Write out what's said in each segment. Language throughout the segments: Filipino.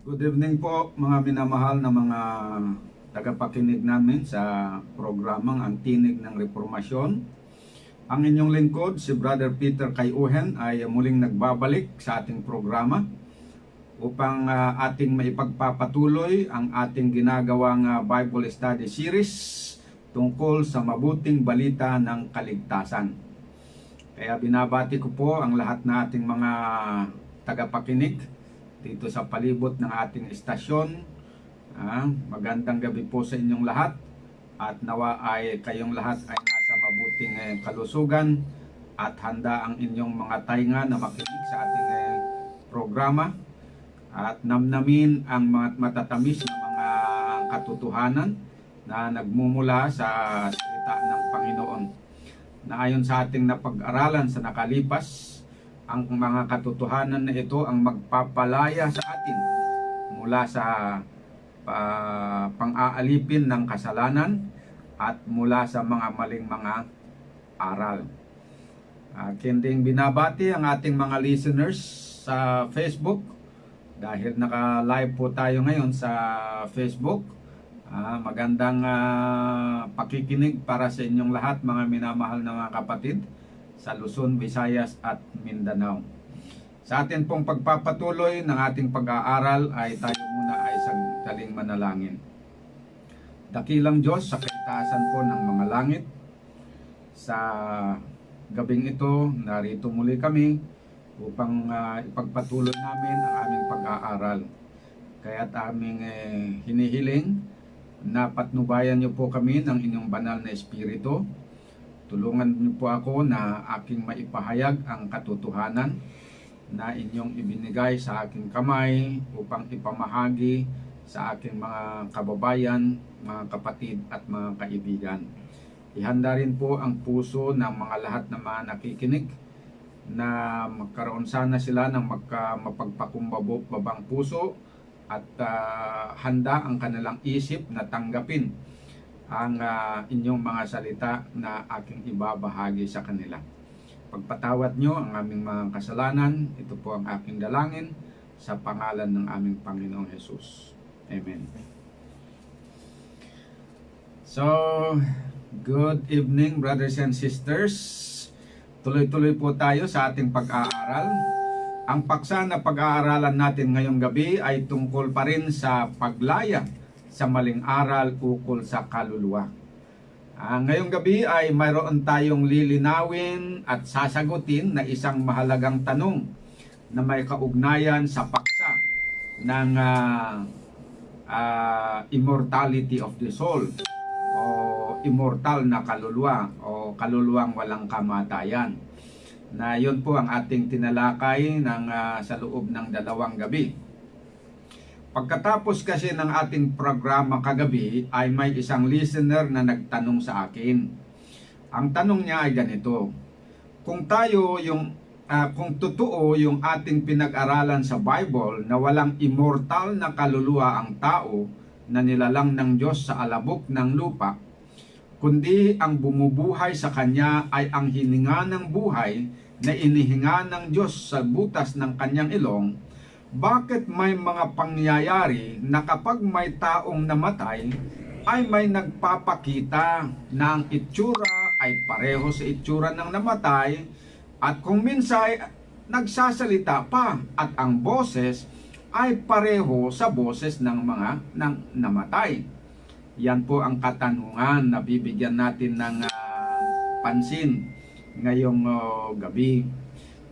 Good evening po mga minamahal na mga tagapakinig namin sa programang Ang Tinig ng Reformasyon. Ang inyong lingkod, si Brother Peter Kayuhen ay muling nagbabalik sa ating programa upang ating maipagpapatuloy ang ating ginagawang Bible Study Series tungkol sa mabuting balita ng kaligtasan. Kaya binabati ko po ang lahat na ating mga tagapakinig dito sa palibot ng ating istasyon. Magandang gabi po sa inyong lahat at nawa ay kayong lahat ay nasa mabuting kalusugan at handa ang inyong mga tainga na makinig sa ating programa at namnamin ang mga matatamis na mga katotohanan na nagmumula sa salita ng Panginoon, na ayon sa ating napag-aralan sa nakalipas, ang mga katotohanan na ito ang magpapalaya sa atin mula sa pang-aalipin ng kasalanan at mula sa mga maling mga aral. Kinding binabati ang ating mga listeners sa Facebook dahil naka-live po tayo ngayon sa Facebook. Magandang pakikinig para sa inyong lahat, mga minamahal na mga kapatid sa Luzon, Visayas at Mindanao. Sa atin pong pagpapatuloy ng ating pag-aaral ay tayo muna ay sagdaling manalangin. Dakilang Diyos sa kaitaasan po ng mga langit, sa gabing ito narito muli kami upang ipagpatuloy namin ang aming pag-aaral. Kaya't aming hinihiling na patnubayan niyo po kami ng inyong banal na espiritu. Tulungan niyo po ako na aking maipahayag ang katotohanan na inyong ibinigay sa aking kamay upang ipamahagi sa aking mga kababayan, mga kapatid at mga kaibigan. Ihanda rin po ang puso ng mga lahat na mga nakikinig na magkaroon sana sila ng mapagpakumbabang puso at handa ang kanilang isip na tanggapin ang inyong mga salita na aking ibabahagi sa kanila. Pagpatawad nyo ang aming mga kasalanan, ito po ang aking dalangin sa pangalan ng aming Panginoong Jesus. Amen. So, good evening brothers and sisters. Tuloy-tuloy po tayo sa ating pag-aaral. Ang paksa na pag-aaralan natin ngayong gabi ay tungkol pa rin sa paglaya sa maling aral ukol sa kaluluwa. Ngayong gabi ay mayroon tayong lilinawin at sasagutin na isang mahalagang tanong na may kaugnayan sa paksa ng immortality of the soul o immortal na kaluluwa o kaluluwang walang kamatayan. Na yun po ang ating tinalakay sa loob ng 2 gabi. Pagkatapos kasi ng ating programa kagabi ay may isang listener na nagtanong sa akin. Ang tanong niya ay ganito: kung totoo yung ating pinag-aralan sa Bible na walang immortal na kaluluwa ang tao na nilalang ng Diyos sa alabok ng lupa, kundi ang bumubuhay sa kanya ay ang hininga ng buhay na inihinga ng Diyos sa butas ng kanyang ilong, bakit may mga pangyayari na kapag may taong namatay ay may nagpapakita na ang itsura ay pareho sa itsura ng namatay, at kung minsan nagsasalita pa at ang boses ay pareho sa boses ng mga namatay? Yan po ang katanungan na bibigyan natin ng pansin ngayong gabi.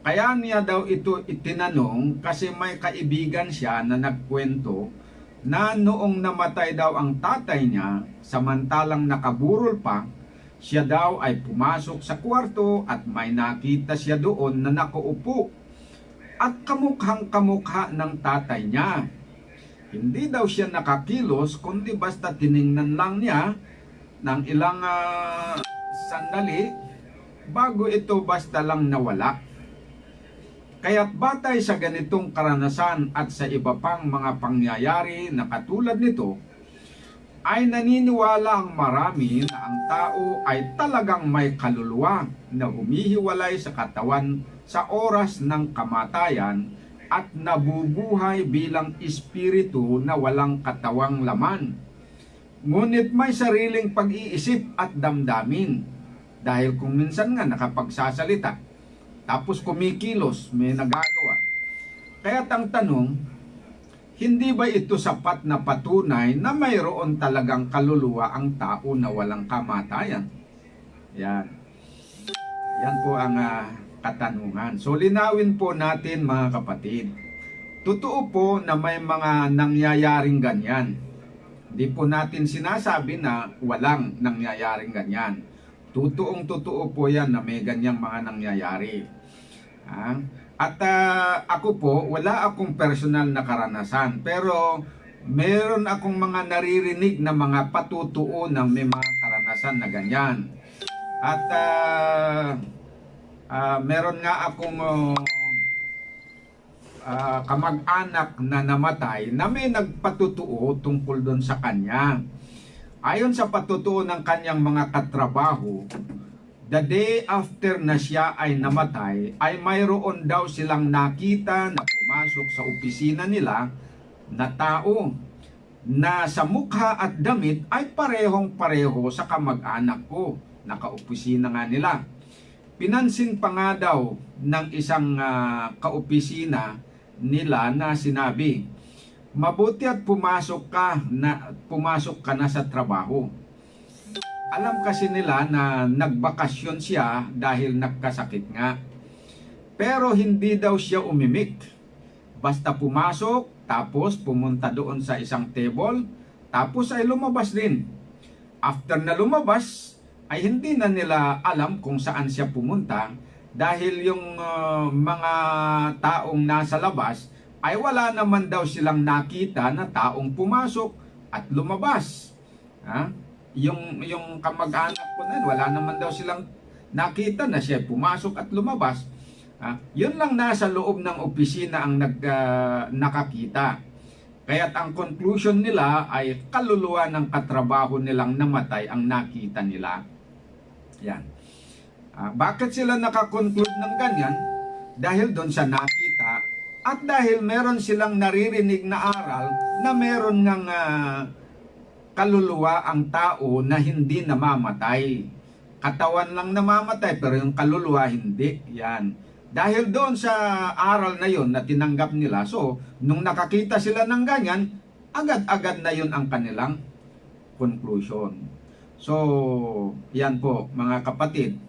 Kaya niya daw ito itinanong kasi may kaibigan siya na nagkwento na noong namatay daw ang tatay niya, samantalang nakaburol pa, siya daw ay pumasok sa kwarto at may nakita siya doon na nakaupo at kamukhang-kamukha ng tatay niya. Hindi daw siya nakakilos kundi basta tiningnan lang niya ng ilang sandali bago ito basta lang nawala. Kaya't batay sa ganitong karanasan at sa iba pang mga pangyayari na katulad nito, ay naniniwala ang marami na ang tao ay talagang may kaluluwa na humihiwalay sa katawan sa oras ng kamatayan at nabubuhay bilang espiritu na walang katawang laman. Ngunit may sariling pag-iisip at damdamin. Dahil kung minsan nga nakapagsasalita, tapos kumikilos, may nagagawa. Kaya't ang tanong, hindi ba ito sapat na patunay na mayroon talagang kaluluwa ang tao na walang kamatayan? Yan. Yan po ang katanungan. So linawin po natin mga kapatid. Totoo po na may mga nangyayaring ganyan. Hindi po natin sinasabi na walang nangyayaring ganyan. Totoo po yan na may ganyang mga nangyayari. At ako po, wala akong personal na karanasan. Pero meron akong mga naririnig na mga patutuo na may mga karanasan na ganyan. At meron nga akong kamag-anak na namatay na may nagpatutuo tungkol doon sa kanya. Ayon sa patutuo ng kanyang mga katrabaho, the day after na siya ay namatay, ay mayroon daw silang nakita na pumasok sa opisina nila na tao na sa mukha at damit ay parehong-pareho sa kamag-anak ko. Naka-opisina nga nila. Pinansin pa nga daw ng isang kaopisina nila na sinabi, mabuti at pumasok ka na sa trabaho. Alam kasi nila na nagbakasyon siya dahil nagkasakit nga. Pero hindi daw siya umimik. Basta pumasok, tapos pumunta doon sa isang table, tapos ay lumabas din. After na lumabas, ay hindi na nila alam kung saan siya pumunta dahil yung mga taong nasa labas ay wala naman daw silang nakita na taong pumasok at lumabas. Yung kamag-anak ko na wala naman daw silang nakita na siya pumasok at lumabas. Yun lang nasa loob ng opisina ang nakakita. Kaya't ang conclusion nila ay kaluluwa ng katrabaho nilang namatay ang nakita nila. Yan. Bakit sila nakakonclude ng ganyan? Dahil doon sa nakita at dahil meron silang naririnig na aral na meron ng kaluluwa ang tao na hindi namamatay. Katawan lang namamatay pero yung kaluluwa hindi. Yan. Dahil doon sa aral na yon na tinanggap nila, so nung nakakita sila ng ganyan, agad-agad na yon ang kanilang conclusion. So, yan po mga kapatid.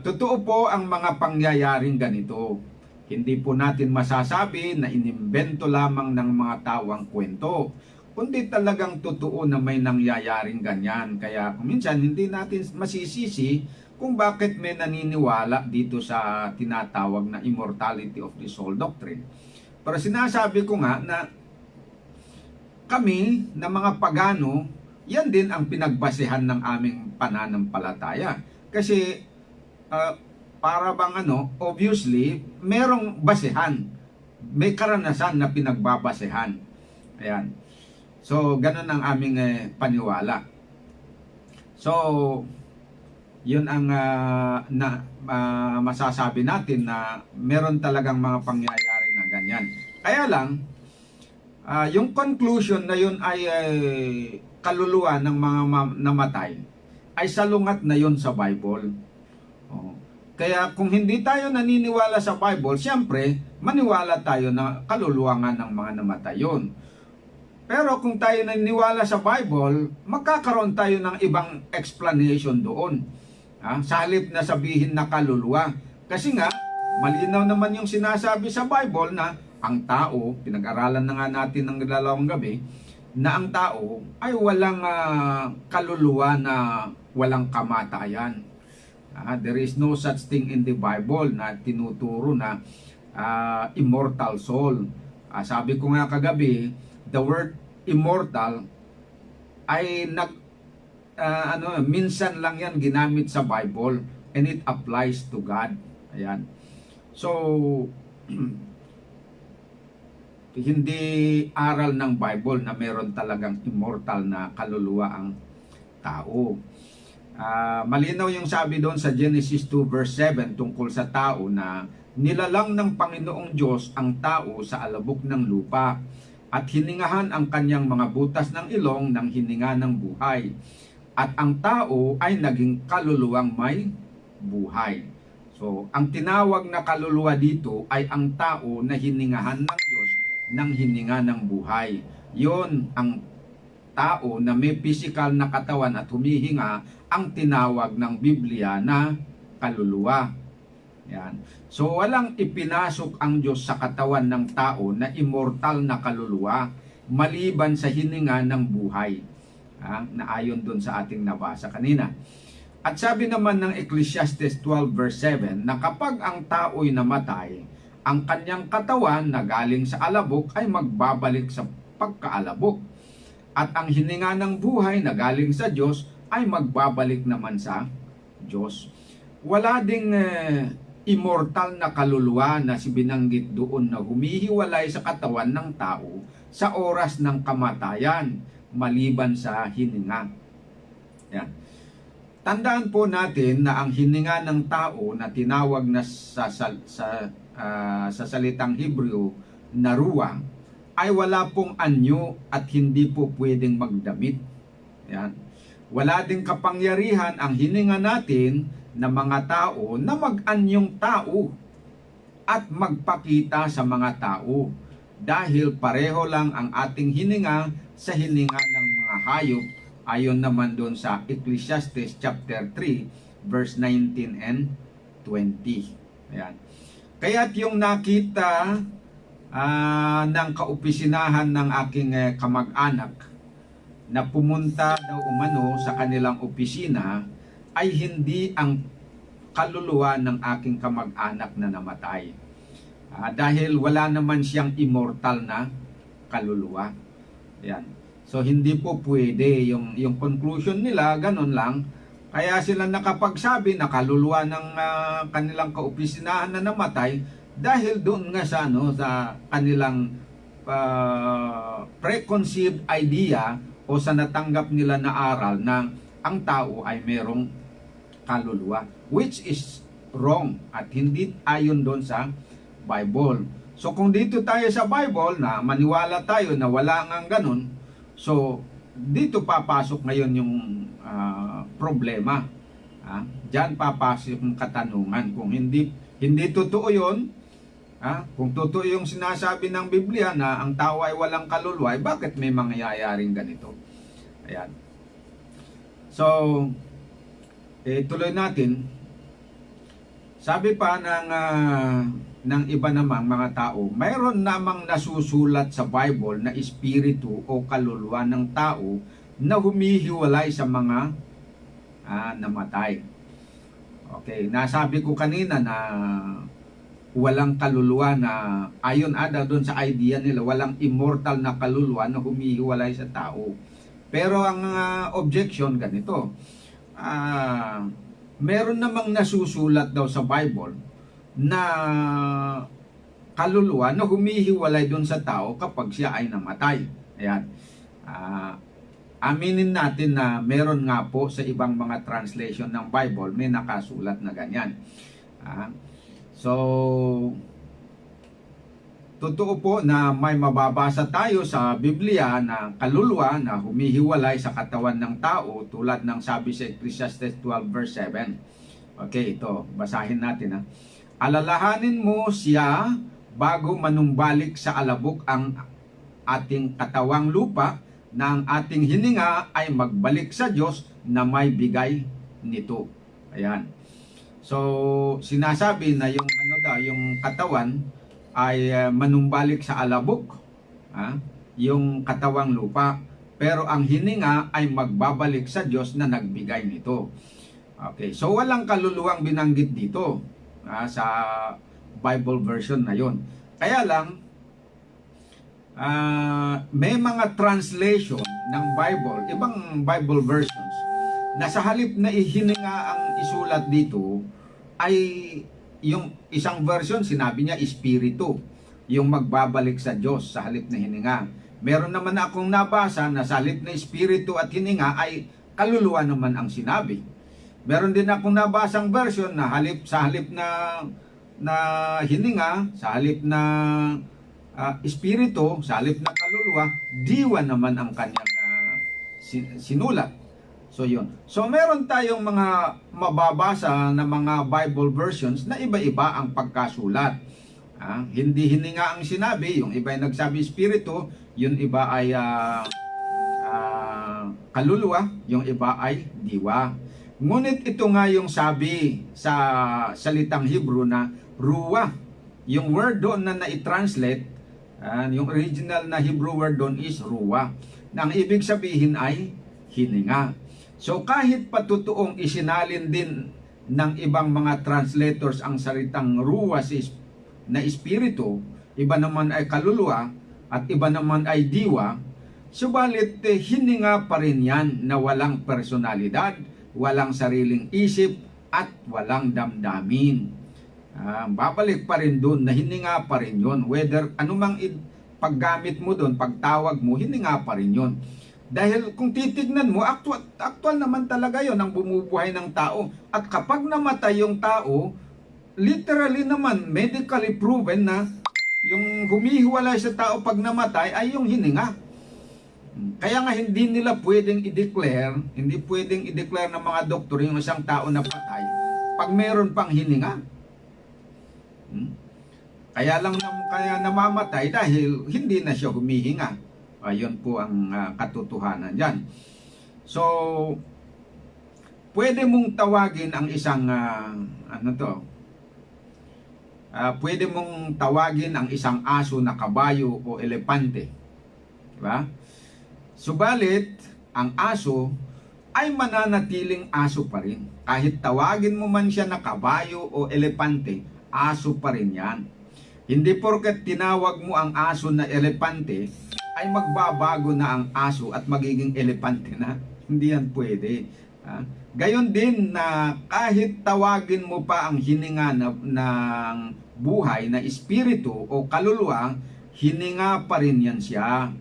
Totoo po ang mga pangyayaring ganito. Hindi po natin masasabi na inimbento lamang ng mga tao ang kwento, kundi talagang totoo na may nangyayaring ganyan. Kaya minsan hindi natin masisisi kung bakit may naniniwala dito sa tinatawag na immortality of the soul doctrine. Pero sinasabi ko nga na kami na mga pagano, yan din ang pinagbasehan ng aming pananampalataya. Kasi para bang obviously, merong basehan. May karanasan na pinagbabasehan. Ayan. So, ganun ang aming paniwala. So, yun ang masasabi natin na meron talagang mga pangyayari na ganyan. Kaya lang, yung conclusion na yun ay kaluluwa ng mga namatay ay salungat na yun sa Bible. Kaya kung hindi tayo naniniwala sa Bible, siyempre maniwala tayo na kaluluwa nga ng mga namatay yun. Pero kung tayo naniniwala sa Bible, magkakaroon tayo ng ibang explanation doon. Sa halip na sabihin na kaluluwa. Kasi nga, malinaw naman yung sinasabi sa Bible na ang tao, pinag-aralan na nga natin ng dalawang gabi, na ang tao ay walang kaluluwa na walang kamatayan. There is no such thing in the Bible na tinuturo na immortal soul. Sabi ko nga kagabi, the word immortal ay minsan lang yan ginamit sa Bible and it applies to God. Ayan. So, hindi aral ng Bible na meron talagang immortal na kaluluwa ang tao. Malinaw yung sabi doon sa Genesis 2 verse 7 tungkol sa tao na nilalang ng Panginoong Diyos ang tao sa alabok ng lupa at hiningahan ang kanyang mga butas ng ilong ng hininga ng buhay. At ang tao ay naging kaluluwang may buhay. So, ang tinawag na kaluluwa dito ay ang tao na hiningahan ng Diyos ng hininga ng buhay. Yon ang tao na may physical na katawan at humihinga, ang tinawag ng Biblia na kaluluwa. Yan. So walang ipinasok ang Diyos sa katawan ng tao na immortal na kaluluwa maliban sa hininga ng buhay. Na ayon doon sa ating nabasa kanina. At sabi naman ng Ecclesiastes 12 verse 7 na kapag ang tao'y namatay, ang kanyang katawan na galing sa alabok ay magbabalik sa pagkaalabok. At ang hininga ng buhay na galing sa Diyos ay magbabalik naman sa Diyos. Wala ding immortal na kaluluwa na binanggit doon na humihiwalay sa katawan ng tao sa oras ng kamatayan maliban sa hininga. Yan. Tandaan po natin na ang hininga ng tao na tinawag na sa salitang Hebreo na ruwa ay wala pong anyo at hindi po pwedeng magdamit. Yan. Wala ding kapangyarihan ang hininga natin na mga tao na mag-anyong tao at magpakita sa mga tao dahil pareho lang ang ating hininga sa hininga ng mga hayop ayon naman doon sa Ecclesiastes chapter 3 verse 19 and 20. Ayan. Kaya't yung nakita ng kaopisinahan ng aking kamag-anak na pumunta daw umano sa kanilang opisina ay hindi ang kaluluwa ng aking kamag-anak na namatay. Dahil wala naman siyang immortal na kaluluwa. Yan. So hindi po pwede yung conclusion nila, ganun lang. Kaya sila nakapagsabi na kaluluwa ng kanilang kaopisinahan na namatay dahil doon nga sa sa kanilang preconceived idea o sa natanggap nila na aral na ang tao ay merong kaluluwa, which is wrong at hindi ayon doon sa Bible. So kung dito tayo sa Bible na maniwala tayo na wala ngang ganun, so dito papasok ngayon yung problema. Diyan papasok yung katanungan kung hindi totoo yun. Kung totoo yung sinasabi ng Biblia na ang tao ay walang kaluluwa, bakit may mangyayaring ganito? Ayan. So, tuloy natin. Sabi pa ng iba namang mga tao, mayroon namang nasusulat sa Bible na espiritu o kaluluwa ng tao na humihiwalay sa mga namatay. Okay, nasabi ko kanina na walang kaluluwa na ayon doon sa idea nila, walang immortal na kaluluwa na humihiwalay sa tao. Pero ang objection ganito, meron namang nasusulat daw sa Bible na kaluluwa na humihiwalay doon sa tao kapag siya ay namatay. Ayan. Aminin natin na meron nga po sa ibang mga translation ng Bible may nakasulat na ganyan. So, totoo po na may mababasa tayo sa Biblia na kaluluwa na humihiwalay sa katawan ng tao tulad ng sabi sa Ecclesiastes 12 verse 7. Okay, ito, basahin natin. Alalahanin mo siya bago manumbalik sa alabok ang ating katawang lupa na ang ating hininga ay magbalik sa Diyos na may bigay nito. Ayan. So, sinasabi na yung yung katawan ay manumbalik sa alabok, yung katawang lupa, pero ang hininga ay magbabalik sa Diyos na nagbigay nito. Okay, so walang kaluluwang binanggit dito sa Bible version na yon. Kaya lang, may mga translation ng Bible, ibang Bible versions, na sa halip na ihininga ang isulat dito, ay yung isang version sinabi niya espiritu, yung magbabalik sa Diyos sa halip na hininga. Meron naman akong nabasa na sa halip na espiritu at hininga ay kaluluwa naman ang sinabi. Meron din akong nabasang version na sa halip na na hininga, sa halip na espiritu, sa halip na kaluluwa, diwa naman ang kanyang sinulat. So yun. So meron tayong mga mababasa na mga Bible versions na iba-iba ang pagkasulat. Hindi hininga ang sinabi, yung iba ay nagsabi espiritu, yung iba ay kaluluwa, yung iba ay diwa. Ngunit ito nga yung sabi sa salitang Hebrew na ruwa. Yung word doon na na-translate, yung original na Hebrew word doon is ruwa. Na ang ibig sabihin ay hininga. So kahit patutuong isinalin din ng ibang mga translators ang salitang ruwa na espiritu, iba naman ay kaluluwa at iba naman ay diwa, subalit hininga pa rin yan na walang personalidad, walang sariling isip at walang damdamin. Babalik pa rin doon na hininga pa rin yun. Whether anumang paggamit mo doon, pagtawag mo, hininga pa rin yun. Dahil kung titignan mo, actual naman talaga yon ang bumubuhay ng tao. At kapag namatay yung tao, literally naman, medically proven na yung humihiwalay sa tao pag namatay ay yung hininga. Kaya nga hindi nila pwedeng hindi pwedeng i-declare ng mga doktor yung isang tao na patay pag meron pang hininga. Kaya namamatay dahil hindi na siya humihinga. Ayun po ang katotohanan dyan. So, pwede mong tawagin ang isang pwede mong tawagin ang isang aso na kabayo o elepante. Diba? Subalit, ang aso ay mananatiling aso pa rin. Kahit tawagin mo man siya na kabayo o elepante, aso pa rin yan. Hindi porket tinawag mo ang aso na elepante, ay magbabago na ang aso at magiging elepante na. Hindi yan pwede. Gayon din na kahit tawagin mo pa ang hininga ng buhay na espiritu o kaluluwa, hininga pa rin yan siya.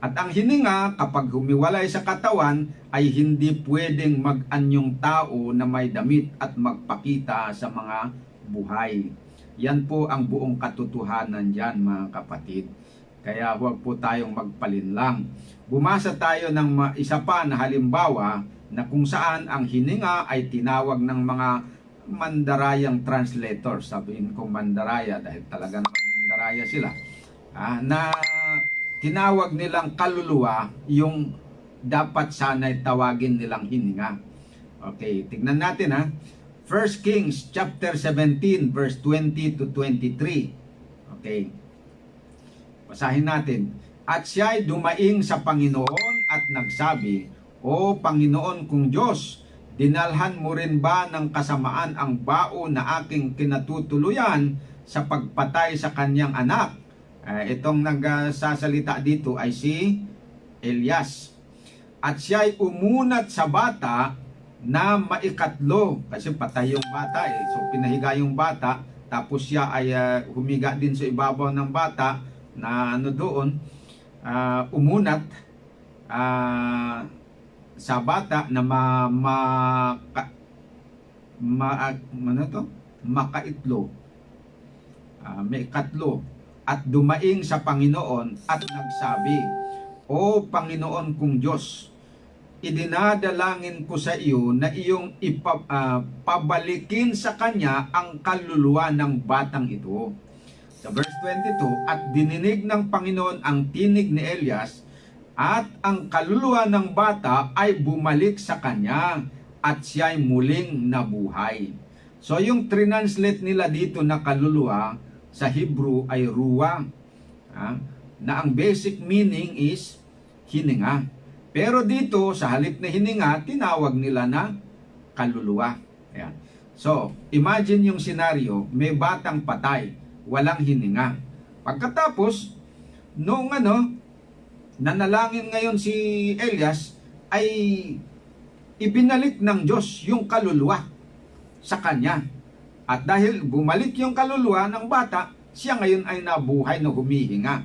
At ang hininga, kapag humiwalay sa katawan, ay hindi pwedeng mag-anyong tao na may damit at magpakita sa mga buhay. Yan po ang buong katotohanan dyan, mga kapatid. Kaya huwag po tayong magpalinlang. Bumasa tayo ng isa pa na halimbawa na kung saan ang hininga ay tinawag ng mga mandarayang translators. Sabihin kong mandaraya dahil talagang mandaraya sila. Na tinawag nilang kaluluwa yung dapat sana'y tawagin nilang hininga. Okay, tignan natin 1 Kings chapter 17 verse 20 to 23. Okay. Basahin natin. At siya'y dumaing sa Panginoon at nagsabi, O Panginoon kong Diyos, dinalhan mo rin ba ng kasamaan ang bao na aking kinatutuluyan sa pagpatay sa kanyang anak? Itong nagsasalita dito ay si Elias. At siya'y umunat sa bata na maikatlo, kasi patay yung bata So pinahiga yung bata, tapos siya ay humiga din sa ibabaw ng bata, na doon umunat sa bata na makaitlo, may katlo, at dumaing sa Panginoon at nagsabi, O Panginoon kong Diyos, idinadalangin ko sa iyo na iyong pabalikin sa kanya ang kaluluwa ng batang ito. Sa verse 22, at dininig ng Panginoon ang tinig ni Elias, at ang kaluluwa ng bata ay bumalik sa kanya, at siya'y muling nabuhay. So yung translate nila dito na kaluluwa, sa Hebrew ay ruwa, na ang basic meaning is hininga. Pero dito, sa halip na hininga, tinawag nila na kaluluwa. Ayan. So, imagine yung senaryo, may batang patay, walang hininga. Pagkatapos, noong nanalangin ngayon si Elias, ay ibinalik ng Diyos yung kaluluwa sa kanya. At dahil bumalik yung kaluluwa ng bata, siya ngayon ay nabuhay na humihinga.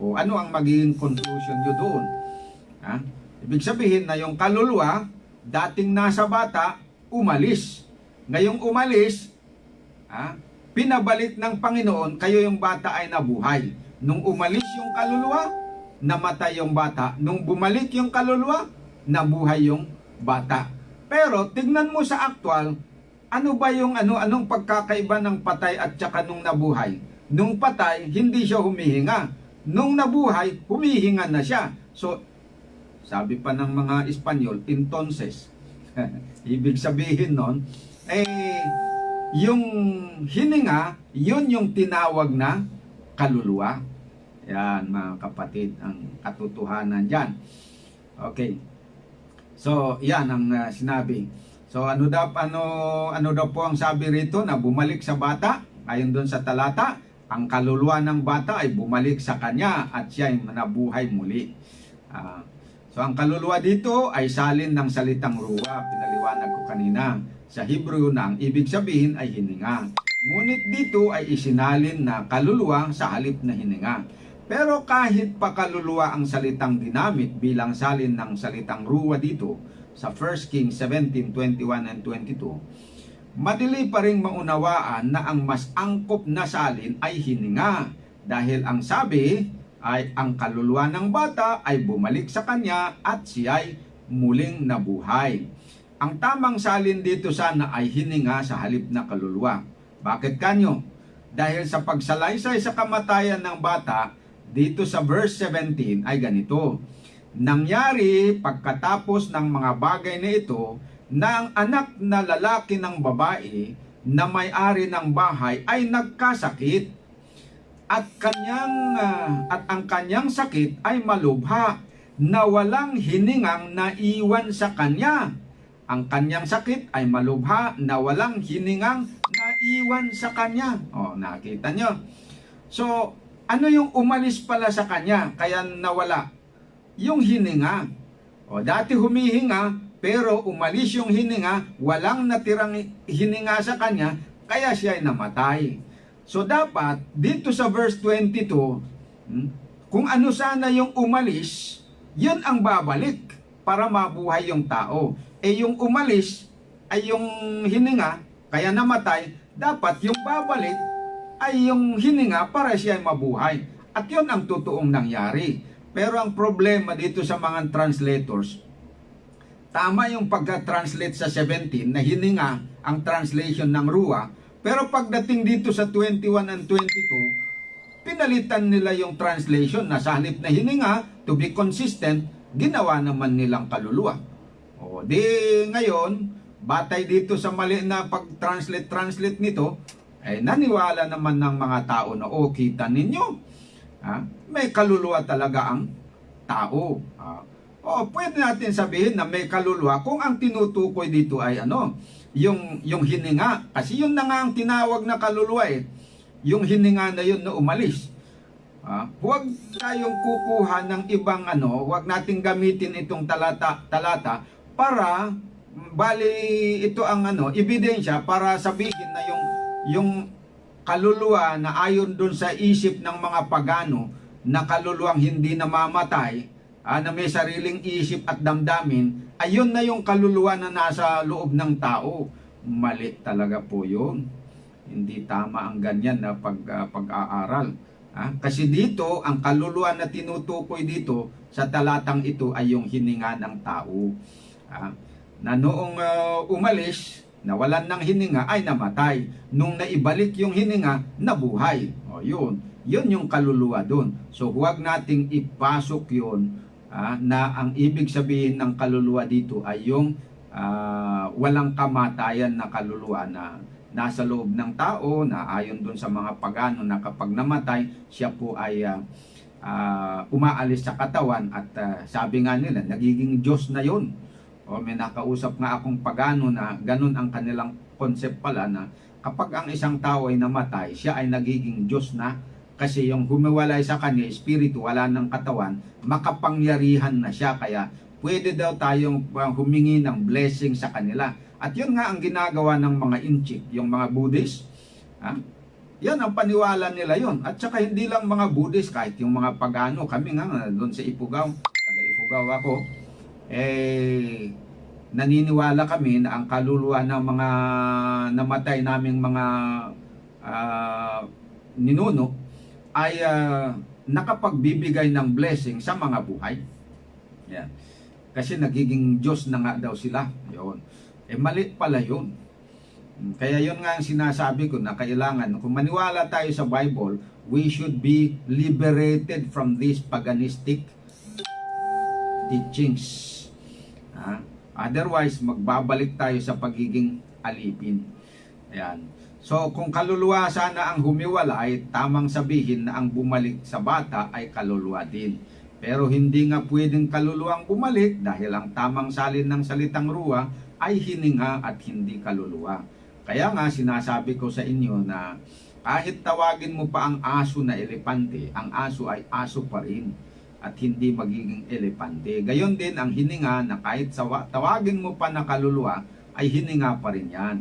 O ano ang magiging conclusion nyo doon? Ibig sabihin na yung kaluluwa, dating nasa bata, umalis. Ngayong umalis, pinabalik ng Panginoon, kayo yung bata ay nabuhay. Nung umalis yung kaluluwa, namatay yung bata. Nung bumalik yung kaluluwa, nabuhay yung bata. Pero tignan mo sa aktual, ano ba yung anong pagkakaiba ng patay at saka nung nabuhay? Nung patay, hindi siya humihinga. Nung nabuhay, humihinga na siya. So, sabi pa ng mga Espanyol, entonces, ibig sabihin nun, yung hininga, yun yung tinawag na kaluluwa. Yan mga kapatid, ang katotohanan dyan. Okay. So, yan ang sinabi. So, ano daw po ang sabi rito na bumalik sa bata? Ayon doon sa talata, ang kaluluwa ng bata ay bumalik sa kanya at siya ay nabuhay muli. So, ang kaluluwa dito ay salin ng salitang ruwa. Pinaliwanag ko kanina. Sa Hebrew na ang ibig sabihin ay hininga. Ngunit dito ay isinalin na kaluluwa sa halip na hininga. Pero kahit pa kaluluwa ang salitang ginamit bilang salin ng salitang ruwa dito sa 1 Kings 17:21 and 22, madali pa ring maunawaan na ang mas angkop na salin ay hininga. Dahil ang sabi ay ang kaluluwa ng bata ay bumalik sa kanya at siya ay muling nabuhay. Ang tamang salin dito sana ay hininga sa halip na kaluluwa. Bakit kanyo? Dahil sa pagsalaysay sa kamatayan ng bata, dito sa verse 17 ay ganito. Nangyari pagkatapos ng mga bagay na ito na ang anak na lalaki ng babae na may-ari ng bahay ay nagkasakit at ang kanyang sakit ay malubha na walang hiningang naiwan sa kanya. Ang kanyang sakit ay malubha na walang hiningang naiwan sa kanya. O, nakita nyo? So, ano yung umalis pala sa kanya kaya nawala? Yung hininga. O, dati humihinga pero umalis yung hininga, walang natirang hininga sa kanya, kaya siya ay namatay. So dapat, dito sa verse 22, kung ano sana yung umalis, yun ang babalik para mabuhay yung tao. Yung umalis ay yung hininga, kaya namatay, dapat yung babalik ay yung hininga para siya ay mabuhay. At yun ang totoong nangyari. Pero ang problema dito sa mga translators, tama yung pagka-translate sa 17 na hininga ang translation ng ruwa, pero pagdating dito sa 21 and 22, pinalitan nila yung translation na sa halip na hininga, to be consistent, ginawa naman nilang kaluluwa. O di ngayon, batay dito sa mali na pag-translate nito, naniwala naman ng mga tao na, kita ninyo, may kaluluwa talaga ang tao. Pwede natin sabihin na may kaluluwa kung ang tinutukoy dito ay yung hininga. Kasi yun na nga ang tinawag na kaluluwa yung hininga na yun na umalis. Huwag tayong kukuha ng ibang huwag nating gamitin itong talata para bali ito ang ebidensya para sabihin na yung kaluluwa na ayon dun sa isip ng mga pagano na kaluluwang hindi namamatay, na may sariling isip at damdamin, ayun na yung kaluluwa na nasa loob ng tao. Mali talaga po yun. Hindi tama ang ganyan na pag-aaral. Kasi dito, ang kaluluwa na tinutukoy dito sa talatang ito ay yung hininga ng tao. Na noong umalis, nawalan ng hininga ay namatay. Nung naibalik yung hininga, nabuhay. Yun yung kaluluwa dun. So huwag nating ipasok yun na ang ibig sabihin ng kaluluwa dito ay yung walang kamatayan na kaluluwa na nasa loob ng tao, na ayon dun sa mga pagano na kapag namatay, siya po ay umaalis sa katawan at sabi nga nila, nagiging Diyos na yun. May nakausap nga akong pagano na ganun ang kanilang concept pala na kapag ang isang tao ay namatay, siya ay nagiging Diyos na kasi yung humiwalay sa kanya, espiritu, wala ng katawan, makapangyarihan na siya. Kaya pwede daw tayong humingi ng blessing sa kanila. At yun nga ang ginagawa ng mga Inchik, yung mga Buddhist. Yan ang paniwala nila yun. At saka hindi lang mga Buddhist, kahit yung mga pagano, kami nga doon sa Ifugao, taga Ifugao ako, naniniwala kami na ang kaluluwa ng mga namatay naming mga ah, ninuno ay nakapagbibigay ng blessing sa mga buhay. Yan. Kasi nagiging Diyos na nga daw sila. Yun. Mali pala yun. Kaya yun nga ang sinasabi ko na kailangan, kung maniwala tayo sa Bible, we should be liberated from these paganistic teachings. Otherwise, magbabalik tayo sa pagiging alipin. Ayan. So, kung kaluluwa sana ang humiwalay, tamang sabihin na ang bumalik sa bata ay kaluluwa din. Pero hindi nga pwedeng kaluluwang bumalik dahil ang tamang salin ng salitang ruwa ay hininga at hindi kaluluwa. Kaya nga sinasabi ko sa inyo na kahit tawagin mo pa ang aso na elepante, ang aso ay aso pa rin at hindi magiging elepante. Gayon din ang hininga na kahit tawagin mo pa na kaluluwa ay hininga pa rin yan.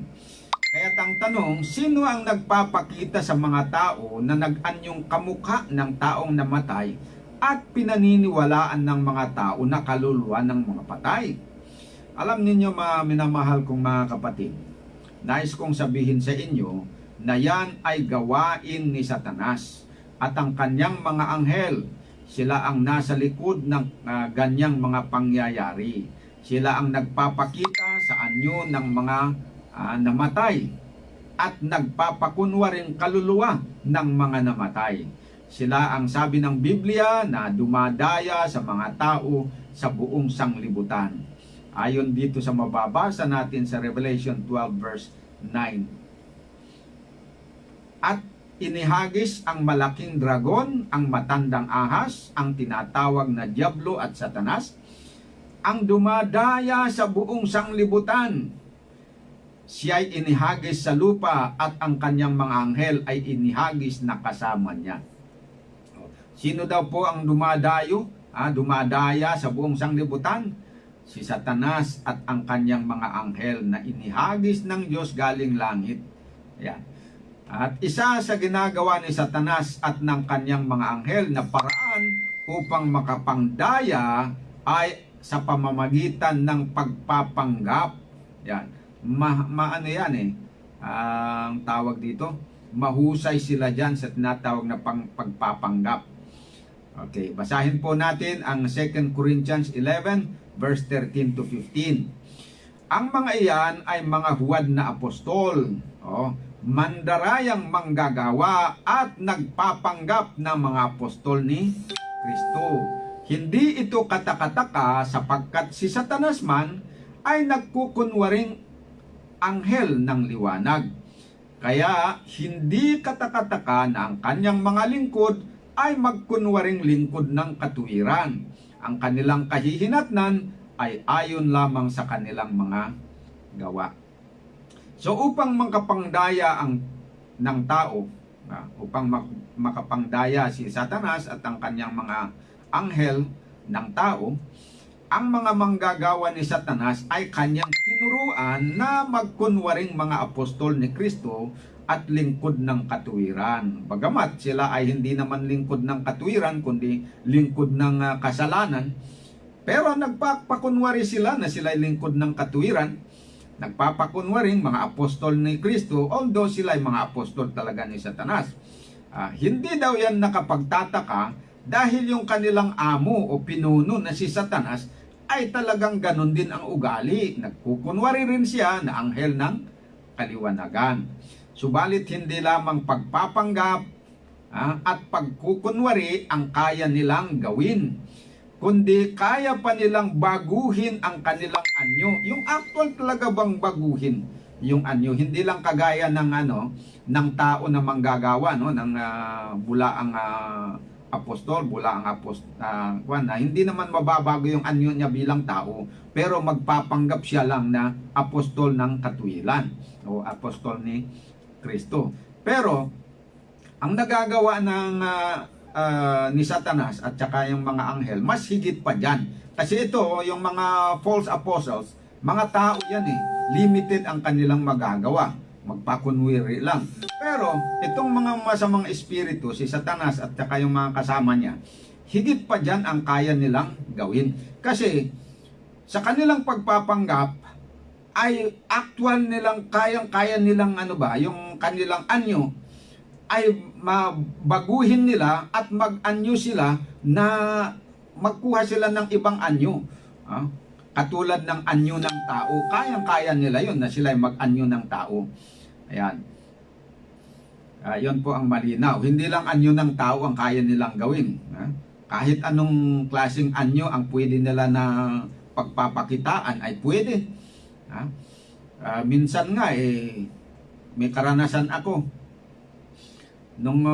Kaya ang tanong, sino ang nagpapakita sa mga tao na nag-anyong kamukha ng taong namatay at pinaniniwalaan ng mga tao na kaluluwa ng mga patay? Alam ninyo mga minamahal kong mga kapatid, nais kong sabihin sa inyo na yan ay gawain ni Satanas at ang kanyang mga anghel. Sila ang nasa likod ng ganyang mga pangyayari. Sila ang nagpapakita sa anyo ng mga namatay at nagpapakunwa rin kaluluwa ng mga namatay. Sila ang sabi ng Biblia na dumadaya sa mga tao sa buong sanglibutan. Ayon dito sa mababasa natin sa Revelation 12 verse 9. At inihagis ang malaking dragon, ang matandang ahas, ang tinatawag na Diablo at Satanas, ang dumadaya sa buong sanglibutan. Siya'y inihagis sa lupa at ang kanyang mga anghel ay inihagis na kasama niya. Sino daw po ang dumadaya sa buong sanglibutan? Si Satanas at ang kanyang mga anghel na inihagis ng Diyos galing langit. Yan. At isa sa ginagawa ni Satanas at ng kanyang mga anghel na paraan upang makapangdaya ay sa pamamagitan ng pagpapanggap. Yan. Ano yan ang tawag dito, mahusay sila dyan sa tinatawag na pagpapanggap. Okay, basahin po natin ang 2 Corinthians 11 verse 13 to 15. Ang mga iyan ay mga huwad na apostol, mandarayang manggagawa at nagpapanggap na mga apostol ni Kristo. Hindi ito katakataka sapagkat si Satanas man ay nagkukunwaring anghel ng liwanag. Kaya hindi katakataka na ang kanyang mga lingkod ay magkunwaring lingkod ng katuwiran. Ang kanilang kahihinatnan ay ayon lamang sa kanilang mga gawa. So upang makapangdaya ng tao, upang makapangdaya si Satanas at ang kanyang mga anghel ng tao, ang mga manggagawa ni Satanas ay kanyang tinuruan na magkunwaring mga apostol ni Kristo at lingkod ng katuwiran. Bagamat sila ay hindi naman lingkod ng katuwiran, kundi lingkod ng kasalanan, pero nagpapakunwari sila na sila ay lingkod ng katuwiran, nagpapakunwaring mga apostol ni Kristo, although sila ay mga apostol talaga ni Satanas. Hindi daw yan nakapagtataka dahil yung kanilang amo o pinuno na si Satanas ay talagang ganun din ang ugali. Nagkukunwari rin siya na anghel ng kaliwanagan. Subalit hindi lamang pagpapanggap at pagkukunwari ang kaya nilang gawin, kundi kaya pa nilang baguhin ang kanilang anyo. Yung actual talaga bang baguhin yung anyo, hindi lang kagaya ng ng tao na manggagawa ng bulaang apostol, na hindi naman mababago yung anyo niya bilang tao, pero magpapanggap siya lang na apostol ng katuwiran o apostol ni Kristo. Pero ang nagagawa ng ni Satanas at saka yung mga anghel, mas higit pa dyan. Kasi ito, yung mga false apostles, mga tao yan limited ang kanilang magagawa, magpakunwiri lang. Pero itong mga masamang espiritu, si Satanas at saka yung mga kasama niya, higit pa dyan ang kaya nilang gawin. Kasi sa kanilang pagpapanggap ay actual nilang kaya nilang yung kanilang anyo ay mabaguhin nila at mag-anyo sila na magkuha sila ng ibang anyo. Katulad ng anyo ng tao. Kayang-kaya nila yun na sila ay mag-anyo ng tao. Ayan. Yun po ang malinaw. Hindi lang anyo ng tao ang kaya nilang gawin. Kahit anong klaseng anyo ang pwede nila na pagpapakitaan ay pwede. Minsan nga may karanasan ako. Nung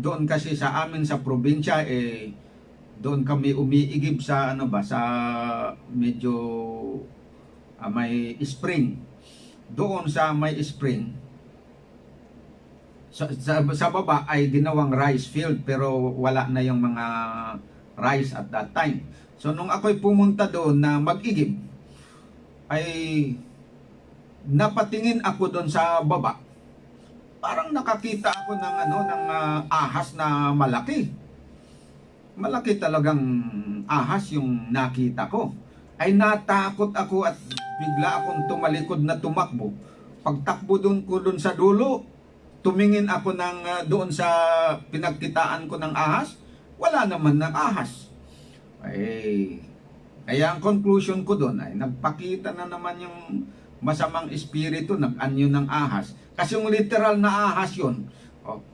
doon kasi sa amin sa probinsya doon kami umiigib sa sa medyo may spring. Doon sa may spring sa baba ay ginawang rice field pero wala na yung mga rice at that time. So nung ako'y pumunta doon na mag-igib ay napatingin ako doon sa baba. Parang nakakita ako ng ahas na malaki. Malaki talagang ahas yung nakita ko. Ay natakot ako at bigla akong tumalikod na tumakbo. Pagtakbo doon sa dulo, tumingin ako doon sa pinagkitaan ko ng ahas, wala naman ng ahas. Kaya ang conclusion ko doon ay nagpakita na naman yung masamang espiritu, nag-anyo ng ahas. Kasi yung literal na ahas yun,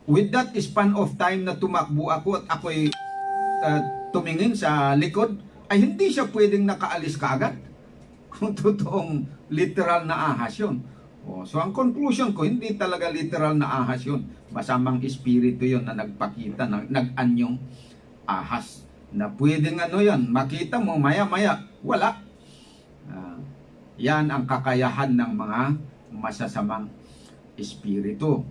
with that span of time na tumakbo ako at ako'y tumingin sa likod, ay hindi siya pwedeng nakaalis kaagad. Kung totoong literal na ahas yun. So ang conclusion ko, hindi talaga literal na ahas yun. Masamang espiritu yun na nagpakita, nag-anyong ahas. Na pwedeng yan, makita mo maya-maya, wala. Yan ang kakayahan ng mga masasamang espiritu.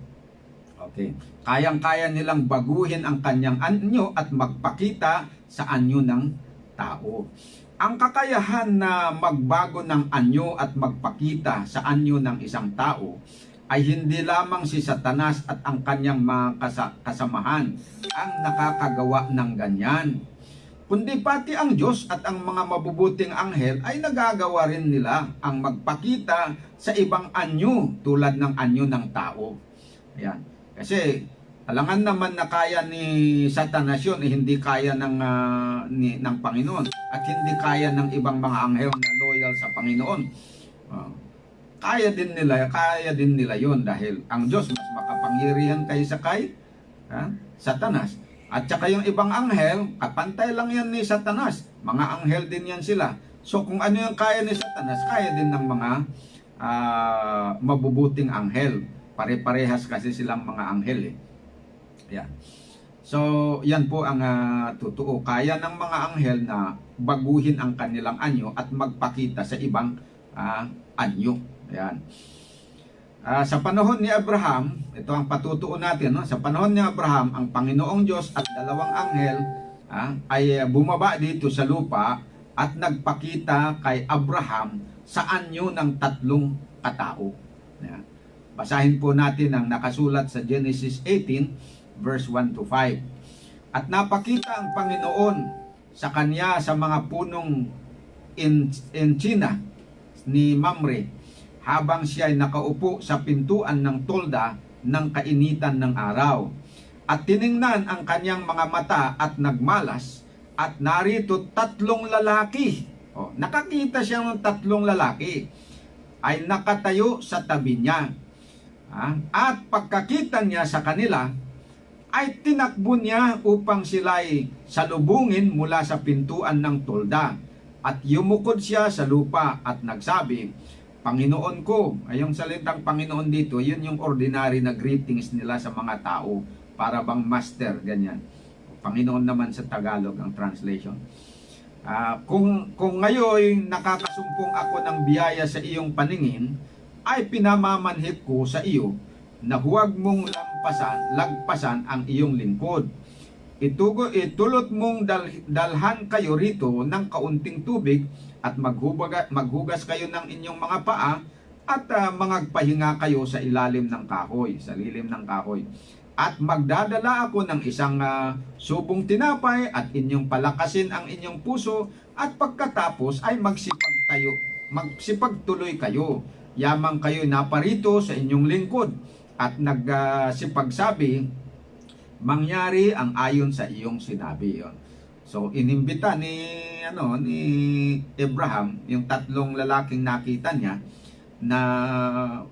Okay. Kayang-kaya nilang baguhin ang kanyang anyo at magpakita sa anyo ng tao. Ang kakayahan na magbago ng anyo at magpakita sa anyo ng isang tao ay hindi lamang si Satanas at ang kanyang mga kasamahan ang nakakagawa ng ganyan, kundi pati ang Diyos at ang mga mabubuting anghel ay nagagawa rin nila ang magpakita sa ibang anyo tulad ng anyo ng tao. Ayan. Kasi alangan naman na kaya ni Satanas yun, hindi kaya ng Panginoon at hindi kaya ng ibang mga anghel na loyal sa Panginoon. Kaya din nila yun dahil ang Diyos mas makapangyarihan kaysa kay Satanas. At saka yung ibang anghel, kapantay lang yan ni Satanas. Mga anghel din yan sila. So kung ano yung kaya ni Satanas, kaya din ng mga mabubuting anghel. Pare-parehas kasi silang mga anghel Yan. So yan po ang totoo. Kaya ng mga anghel na baguhin ang kanilang anyo at magpakita sa ibang anyo. Yan. Sa panahon ni Abraham, ito ang patutuon natin, sa panahon ni Abraham, ang Panginoong Diyos at dalawang anghel ay bumaba dito sa lupa at nagpakita kay Abraham sa anyo ng 3 katao. Basahin po natin ang nakasulat sa Genesis 18 verse 1 to 5. At napakita ang Panginoon sa kanya sa mga punong encina ni Mamre habang siya ay nakaupo sa pintuan ng tolda ng kainitan ng araw. At tiningnan ang kanyang mga mata at nagmalas at narito 3 lalaki. Nakakita siya ng 3 lalaki ay nakatayo sa tabi niya. At pagkakita niya sa kanila ay tinakbo niya upang sila'y salubungin mula sa pintuan ng tolda. At yumukod siya sa lupa at nagsabi, Panginoon ko. Ay yung salitang Panginoon dito, yun yung ordinary na greetings nila sa mga tao. Para bang master, ganyan. Panginoon naman sa Tagalog ang translation. Kung ngayon nakakasumpong ako ng biyaya sa iyong paningin, ay pinamamanhik ko sa iyo na huwag mong lagpasan ang iyong lingkod. Itulot mong dalhan kayo rito ng kaunting tubig at maghugas kayo ng inyong mga paa at magpahinga kayo sa ilalim ng kahoy, sa lilim ng kahoy. At magdadala ako ng isang subong tinapay at inyong palakasin ang inyong puso at pagkatapos ay magsipagtuloy kayo. Yamang kayo naparito sa inyong lingkod at nagsipagsabi, mangyari ang ayon sa iyong sinabi. Yun. So inimbita ni Abraham yung tatlong lalaking nakita niya na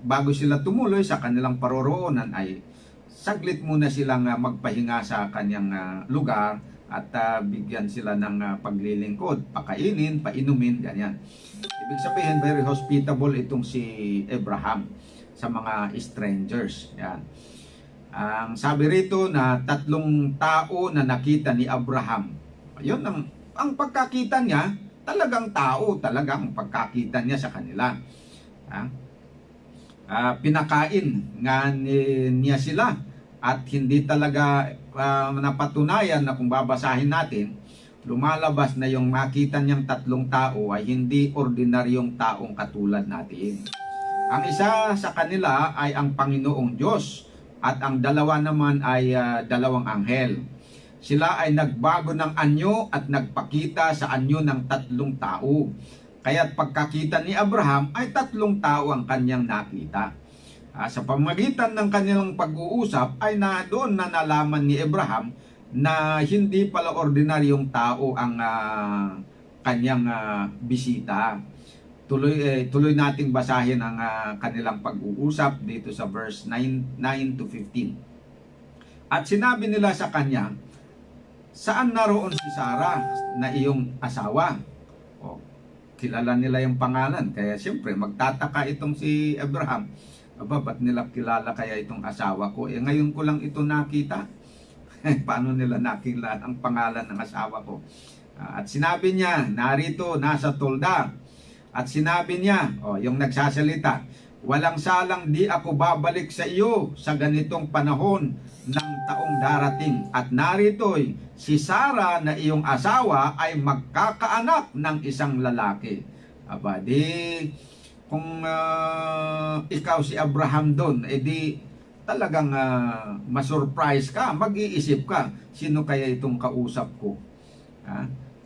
bago sila tumuloy sa kanilang paroroonan ay saglit muna silang magpahinga sa kanyang lugar at bigyan sila ng paglilingkod, pakainin, painumin, ganyan. Ibig sabihin, very hospitable itong si Abraham sa mga strangers. Yan. Ang sabi rito na tatlong tao na nakita ni Abraham. Yun ang pagkakita niya, talagang tao, talagang pagkakita niya sa kanila. Pinakain nga niya sila at hindi talaga napatunayan na kung babasahin natin, lumalabas na yung makita niyang tatlong tao ay hindi ordinaryong taong katulad natin. Ang isa sa kanila ay ang Panginoong Diyos at ang dalawa naman ay dalawang anghel. Sila ay nagbago ng anyo at nagpakita sa anyo ng tatlong tao. Kaya't pagkakita ni Abraham ay tatlong tao ang kanyang nakita. Sa pamagitan ng kanilang pag-uusap ay doon na nalaman ni Abraham na hindi pala ordinaryong tao ang kanyang bisita. Tuloy nating basahin ang kanilang pag-uusap dito sa verse 9 to 15. At sinabi nila sa kanya, saan naroon si Sarah na iyong asawa? Kilala nila yung pangalan, kaya siyempre magtataka itong si Abraham. Ba't nila kilala kaya itong asawa ko? Ngayon ko lang ito nakita. Paano nila nakilala ang pangalan ng asawa ko? At sinabi niya, narito, nasa tolda. At sinabi niya, yung nagsasalita, walang salang di ako babalik sa iyo sa ganitong panahon ng taong darating. At narito'y si Sarah na iyong asawa ay magkakaanak ng isang lalaki. Kung ikaw si Abraham doon, edi talagang masurprise ka, mag-iisip ka, sino kaya itong kausap ko?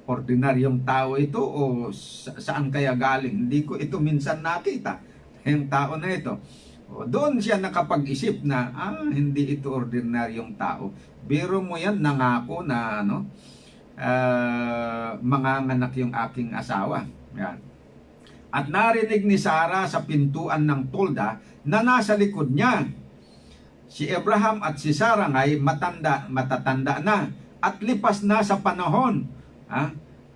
Ordinaryong tao ito o saan kaya galing? Hindi ko ito minsan nakita, yung tao na ito. Doon siya nakapag-isip na, hindi ito ordinaryong tao. Biro mo yan, nangako na manganganak yung aking asawa. Yan. At narinig ni Sarah sa pintuan ng tolda na nasa likod niya. Si Abraham at si Sarah ay matatanda na at lipas na sa panahon.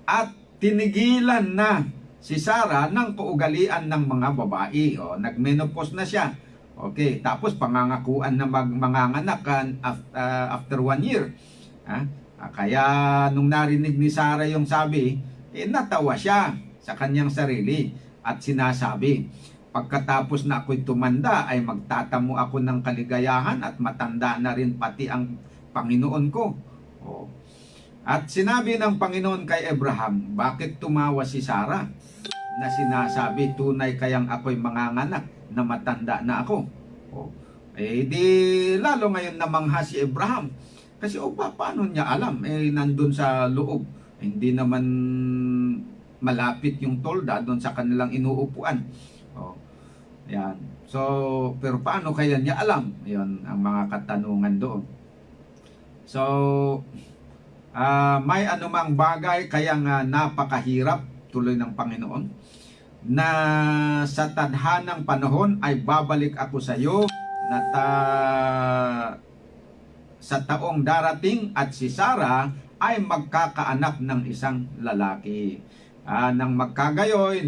At tinigilan na si Sarah ng kaugalian ng mga babae. Nagmenopause na siya. Okay, tapos pangangakuan na manganganak after 1 year. Kaya nung narinig ni Sarah yung sabi, natawa siya sa kanyang sarili at sinasabi, pagkatapos na ako'y tumanda ay magtatamo ako ng kaligayahan at matanda na rin pati ang Panginoon ko. At sinabi ng Panginoon kay Abraham, bakit tumawa si Sarah na sinasabi, tunay kayang ako'y manganganak na matanda na ako? Di lalo ngayon namangha si Abraham. Kasi paano niya alam? Nandun sa loob. Hindi naman malapit yung tolda doon sa kanilang inuupuan. Yan. So, pero paano kaya niya alam? Yan ang mga katanungan doon. So, may anumang bagay kayang napakahirap, tuloy ng Panginoon, na sa tadhanang panahon ay babalik ako sa iyo na sa taong darating at si Sarah ay magkakaanak ng isang lalaki. Nang magkagayoy,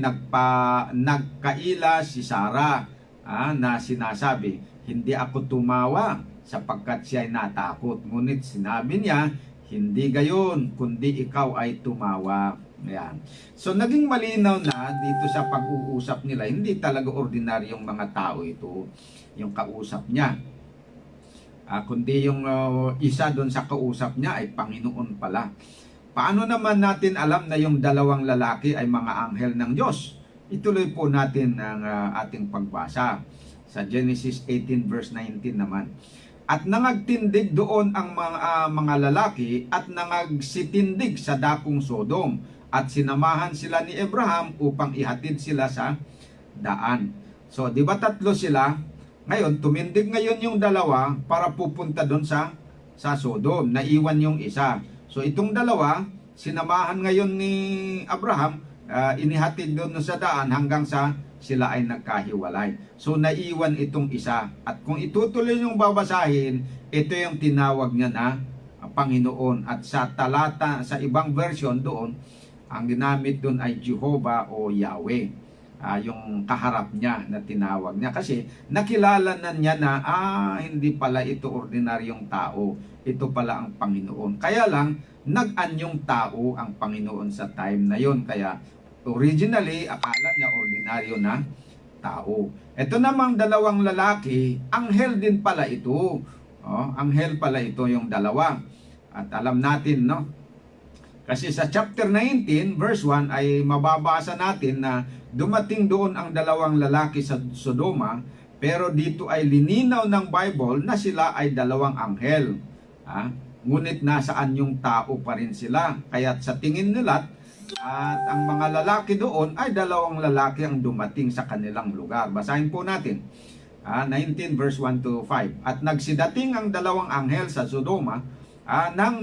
nagkaila si Sarah na sinasabi, hindi ako tumawa sapagkat siya ay natakot. Ngunit sinabi niya, hindi gayon, kundi ikaw ay tumawa. Ayan. So naging malinaw na dito sa pag-uusap nila, hindi talaga ordinaryong mga tao ito, yung kausap niya. Kundi yung isa doon sa kausap niya ay Panginoon pala. Paano naman natin alam na yung dalawang lalaki ay mga anghel ng Diyos? Ituloy po natin ang ating pagbasa sa Genesis 18 verse 19 naman. At nangagtindig doon ang mga lalaki at nangagsitindig sa dakong Sodom at sinamahan sila ni Abraham upang ihatid sila sa daan. So, di ba tatlo sila? Ngayon, tumindig ngayon yung dalawa para pupunta doon sa Sodom. Naiwan yung isa. So itong dalawa, sinamahan ngayon ni Abraham, inihatid doon sa daan hanggang sa sila ay nagkahiwalay. So naiwan itong isa. At kung itutuloy yung babasahin, ito yung tinawag niya na Panginoon. At sa talata, sa ibang version doon, ang ginamit doon ay Jehovah o Yahweh. Yung kaharap niya na tinawag niya. Kasi nakilala na niya na, hindi pala ito ordinaryong tao. Ito pala ang Panginoon. Kaya lang, nag-anyong tao ang Panginoon sa time na yon. Kaya originally, akala niya ordinaryo na tao. Ito namang dalawang lalaki, anghel din pala ito. Anghel pala ito yung dalawa. At alam natin, no? Kasi sa chapter 19, verse 1 ay mababasa natin na dumating doon ang dalawang lalaki sa Sodoma, pero dito ay lininaw ng Bible na sila ay dalawang anghel. Ngunit nasaan yung tao pa rin sila. Kaya sa tingin nila, at ang mga lalaki doon ay dalawang lalaki ang dumating sa kanilang lugar. Basahin po natin. 19 verse 1 to 5. At nagsidating ang dalawang anghel sa Sodoma, nang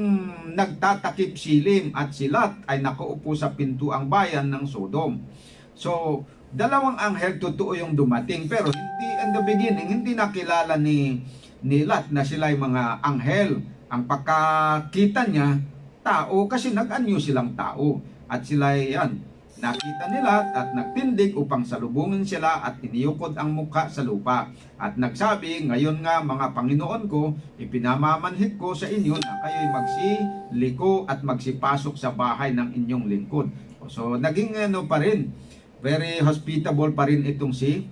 nagtatakip silim, at si Lot ay nakaupo sa pintuang bayan ng Sodom. So, dalawang anghel totoo yung dumating, pero hindi in the beginning, hindi nakilala ni Lot na sila ay mga anghel. Ang pagkakita niya, tao, kasi nag-anyo silang tao. At sila ay nakita nila at nagtindig upang salubungin sila at iniyukod ang mukha sa lupa. At nagsabi, ngayon nga mga Panginoon ko, ipinamamanhik ko sa inyo na kayo'y magsiliko at magsipasok sa bahay ng inyong lingkod. So naging pa rin, very hospitable pa rin itong si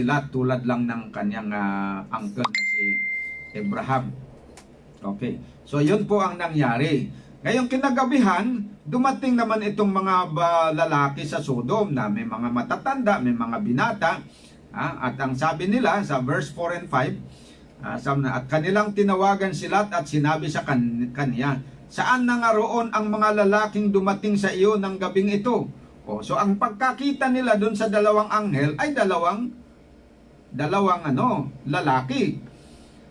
Lot, tulad lang ng kanyang uncle na si Abraham. Okay, so yun po ang nangyari. Ngayong kinagabihan, dumating naman itong mga lalaki sa Sodom na may mga matatanda, may mga binata. At ang sabi nila sa verse 4 and 5, at kanilang tinawagan si Lot at sinabi sa kanya, saan na nga roon ang mga lalaking dumating sa iyo ng gabing ito? So ang pagkakita nila doon sa dalawang anghel ay dalawang lalaki.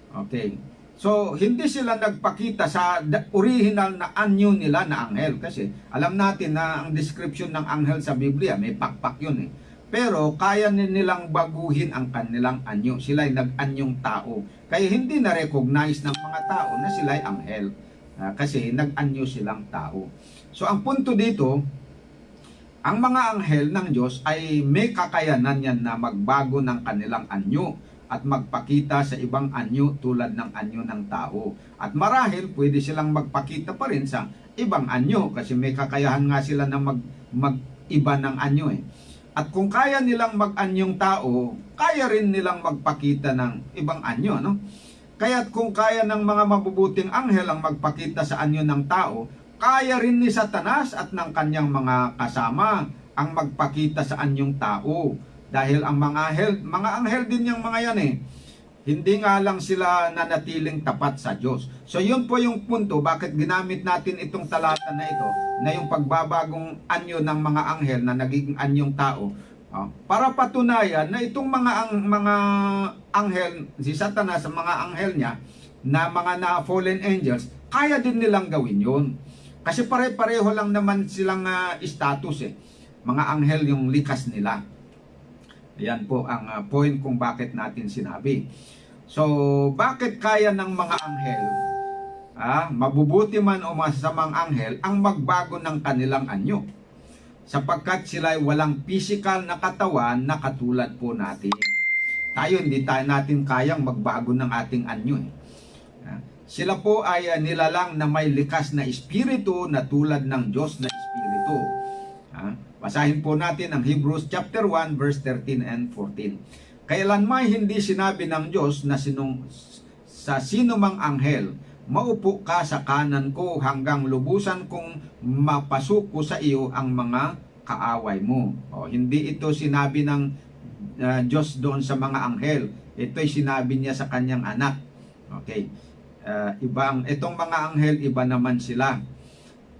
Okay. So, hindi sila nagpakita sa original na anyo nila na anghel. Kasi alam natin na ang description ng anghel sa Biblia, may pakpak yun . Pero kaya nilang baguhin ang kanilang anyo. Sila ay nag-anyong tao. Kaya hindi na-recognize ng mga tao na sila ay anghel. Kasi nag-anyo silang tao. So, ang punto dito, ang mga anghel ng Diyos ay may kakayanan yan na magbago ng kanilang anyo at magpakita sa ibang anyo tulad ng anyo ng tao. At marahil pwede silang magpakita pa rin sa ibang anyo kasi may kakayahan nga sila na mag-iba ng anyo . At kung kaya nilang mag-anyong tao, kaya rin nilang magpakita ng ibang anyo, no? Kaya't kung kaya ng mga mabubuting anghel ang magpakita sa anyo ng tao, kaya rin ni Satanas at ng kanyang mga kasama ang magpakita sa anyong tao. Dahil ang mga anghel din yung mga yan . Hindi nga lang sila nanatiling tapat sa Diyos. So yun po yung punto, bakit ginamit natin itong talata na ito, na yung pagbabagong anyo ng mga anghel na nagiging anyong tao, para patunayan na itong mga anghel, si Satanas, mga anghel niya, na mga fallen angels, kaya din nilang gawin yun. Kasi pare-pareho lang naman silang status . Mga anghel yung likas nila. Yan po ang point kung bakit natin sinabi. So, bakit kaya ng mga anghel, mabubuti man o masasamang anghel, ang magbago ng kanilang anyo? Sapagkat sila ay walang physical na katawan na katulad po natin. Tayo, hindi natin kayang magbago ng ating anyo . Sila po ay nilalang na may likas na espiritu na tulad ng Diyos na espiritu. Basahin po natin ang Hebrews chapter 1 verse 13 and 14. Kailanman hindi sinabi ng Diyos na sa sino mang anghel, maupo ka sa kanan ko hanggang lubusan kong mapasuko sa iyo ang mga kaaway mo. Hindi ito sinabi ng Diyos doon sa mga anghel. Ito'y sinabi niya sa kanyang anak. Okay. Itong mga anghel, iba naman sila.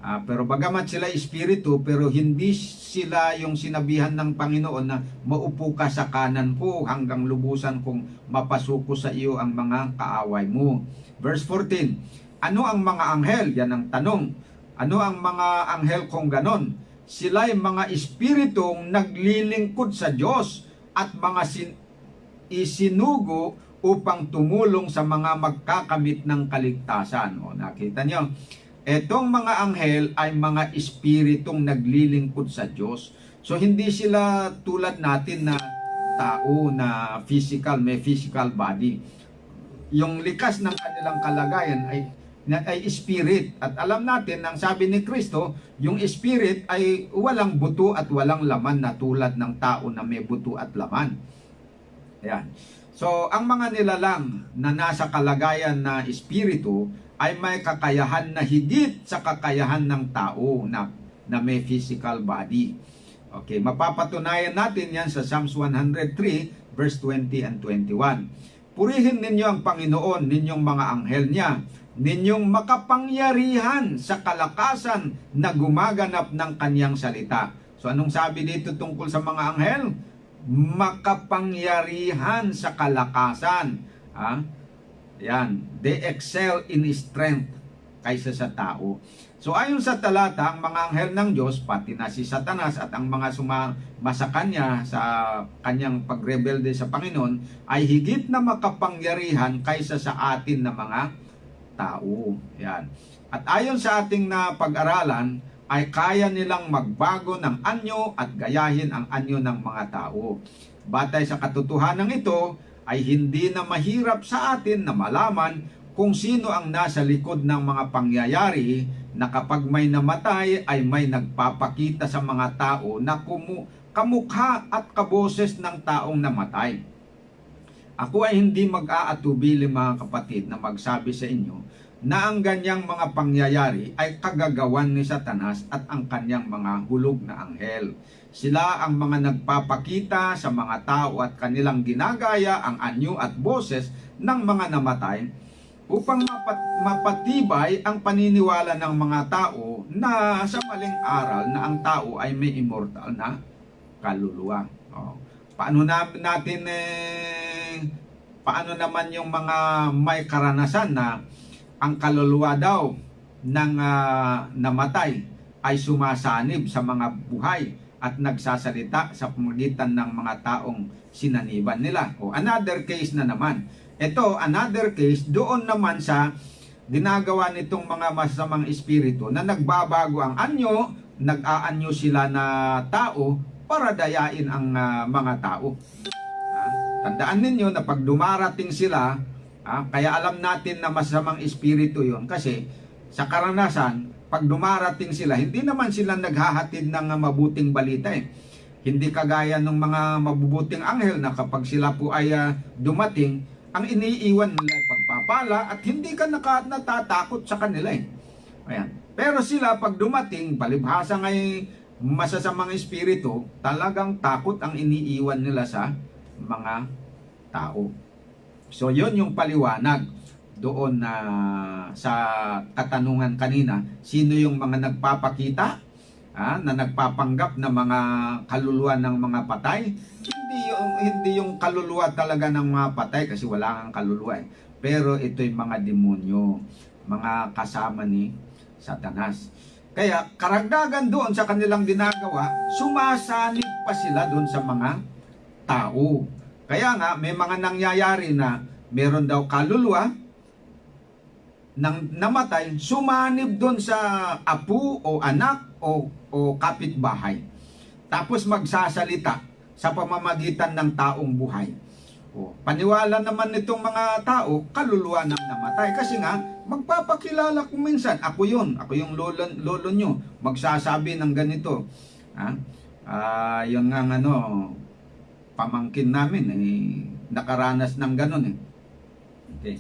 Pero bagamat sila espiritu, pero hindi sila yung sinabihan ng Panginoon na maupo ka sa kanan ko hanggang lubusan kong mapasuko sa iyo ang mga kaaway mo. Verse 14, ano ang mga anghel? Yan ang tanong. Ano ang mga anghel kung ganon? Sila'y mga espiritong naglilingkod sa Diyos at mga isinugo upang tumulong sa mga magkakamit ng kaligtasan. O, nakita niyo? Etong mga anghel ay mga espiritong naglilingkod sa Diyos. So hindi sila tulad natin na tao na physical, may physical body. Yung likas ng kanilang kalagayan ay spirit. At alam natin, ang sabi ni Kristo, yung spirit ay walang buto at walang laman na tulad ng tao na may buto at laman. Ayan. So ang mga nilalang na nasa kalagayan na espiritu ay may kakayahan na higit sa kakayahan ng tao na may physical body. Okay, mapapatunayan natin yan sa Psalms 103 verse 20 and 21. Purihin ninyo ang Panginoon, ninyong mga anghel niya, ninyong makapangyarihan sa kalakasan na gumaganap ng kanyang salita. So anong sabi dito tungkol sa mga anghel? Makapangyarihan sa kalakasan. Yan, they excel in strength kaysa sa tao. So ayon sa talata, ang mga anghel ng Diyos, pati na si Satanas at ang mga sumama sa kanya sa kanyang pagrebelde sa Panginoon, ay higit na makapangyarihan kaysa sa atin na mga tao. Yan. At ayon sa ating na pag-aralan, ay kaya nilang magbago ng anyo at gayahin ang anyo ng mga tao. Batay sa katotohanan ito, ay hindi na mahirap sa atin na malaman kung sino ang nasa likod ng mga pangyayari na kapag may namatay ay may nagpapakita sa mga tao na kamukha at kaboses ng taong namatay. Ako ay hindi mag-aatubili mga kapatid na magsabi sa inyo na ang ganyang mga pangyayari ay kagagawan ni Satanas at ang kanyang mga hulog na anghel. Sila ang mga nagpapakita sa mga tao at kanilang ginagaya ang anyo at boses ng mga namatay upang mapatibay ang paniniwala ng mga tao na sa maling aral na ang tao ay may immortal na kaluluwa. Paano naman yung mga may karanasan na ang kaluluwa daw ng namatay ay sumasanib sa mga buhay at nagsasalita sa pamagitan ng mga taong sinaniban nila. O another case na naman. Ito, another case doon naman sa ginagawa nitong mga masamang espiritu na nagbabago ang anyo, nag-aanyo sila na tao para dayain ang mga tao. Tandaan ninyo na pag dumarating sila, kaya alam natin na masamang espiritu yon kasi sa karanasan, pag dumarating sila, hindi naman sila naghahatid ng mabuting balita Hindi kagaya ng mga mabubuting anghel na kapag sila po ay dumating, ang iniiwan nila ay pagpapala at hindi ka natatakot sa kanila Ayan. Pero sila pag dumating, palibhasa ngay masasamang espiritu, talagang takot ang iniiwan nila sa mga tao. So yon yung paliwanag doon na sa katanungan kanina, sino yung mga nagpapakita na nagpapanggap na mga kaluluwa ng mga patay? Hindi yung kaluluwa talaga ng mga patay kasi wala kang kaluluwa Pero ito yung mga demonyo, mga kasama ni Satanas. Kaya karagdagan doon sa kanilang ginagawa, sumasanib pa sila doon sa mga tao. Kaya nga may mga nangyayari na meron daw kaluluwa nang namatay, sumanib doon sa apo o anak o kapitbahay. Tapos magsasalita sa pamamagitan ng taong buhay. Paniwala naman nitong mga tao, kaluluwa ng namatay. Kasi nga, magpapakilala kung minsan, ako yung lolo nyo, magsasabi ng ganito. Yun nga pamangkin namin, nakaranas ng ganun Okay.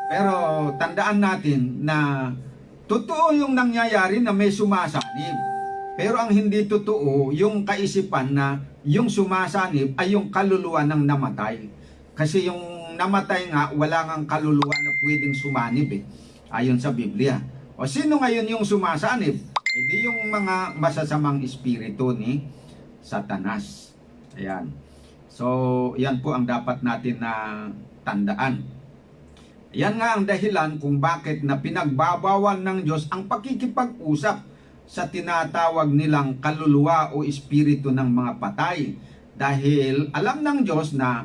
Pero tandaan natin na totoo yung nangyayari na may sumasanib. Pero ang hindi totoo, yung kaisipan na yung sumasanib ay yung kaluluwa ng namatay. Kasi yung namatay nga, wala ngang kaluluwa na pwedeng sumanib Ayon sa Biblia. O sino ngayon yung sumasanib? di yung mga masasamang espiritu ni Satanas. Ayan. So, yan po ang dapat natin na tandaan. Yan nga ang dahilan kung bakit na pinagbabawal ng Diyos ang pakikipag-usap sa tinatawag nilang kaluluwa o espiritu ng mga patay. Dahil alam ng Diyos na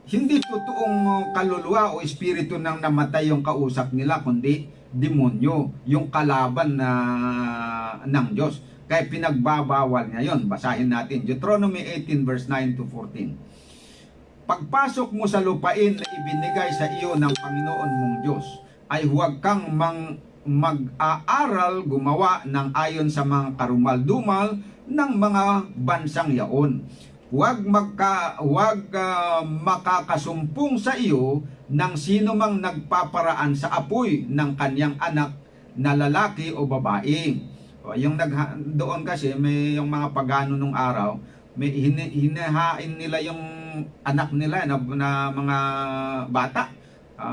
hindi totoong kaluluwa o espiritu ng namatay yung kausap nila, kundi demonyo, yung kalaban ng Diyos. Kaya pinagbabawal niya yun. Basahin natin Deuteronomy 18 verse 9 to 14. Pagpasok mo sa lupain na ibinigay sa iyo ng Panginoon mong Diyos, ay huwag kang mag-aaral gumawa ng ayon sa mga karumal-dumal ng mga bansang yaon. Huwag makakasumpong sa iyo ng sino mang nagpaparaan sa apoy ng kanyang anak na lalaki o babae. Yung doon kasi may yung mga pagano nung araw, may hinahain nila yung anak nila na mga bata.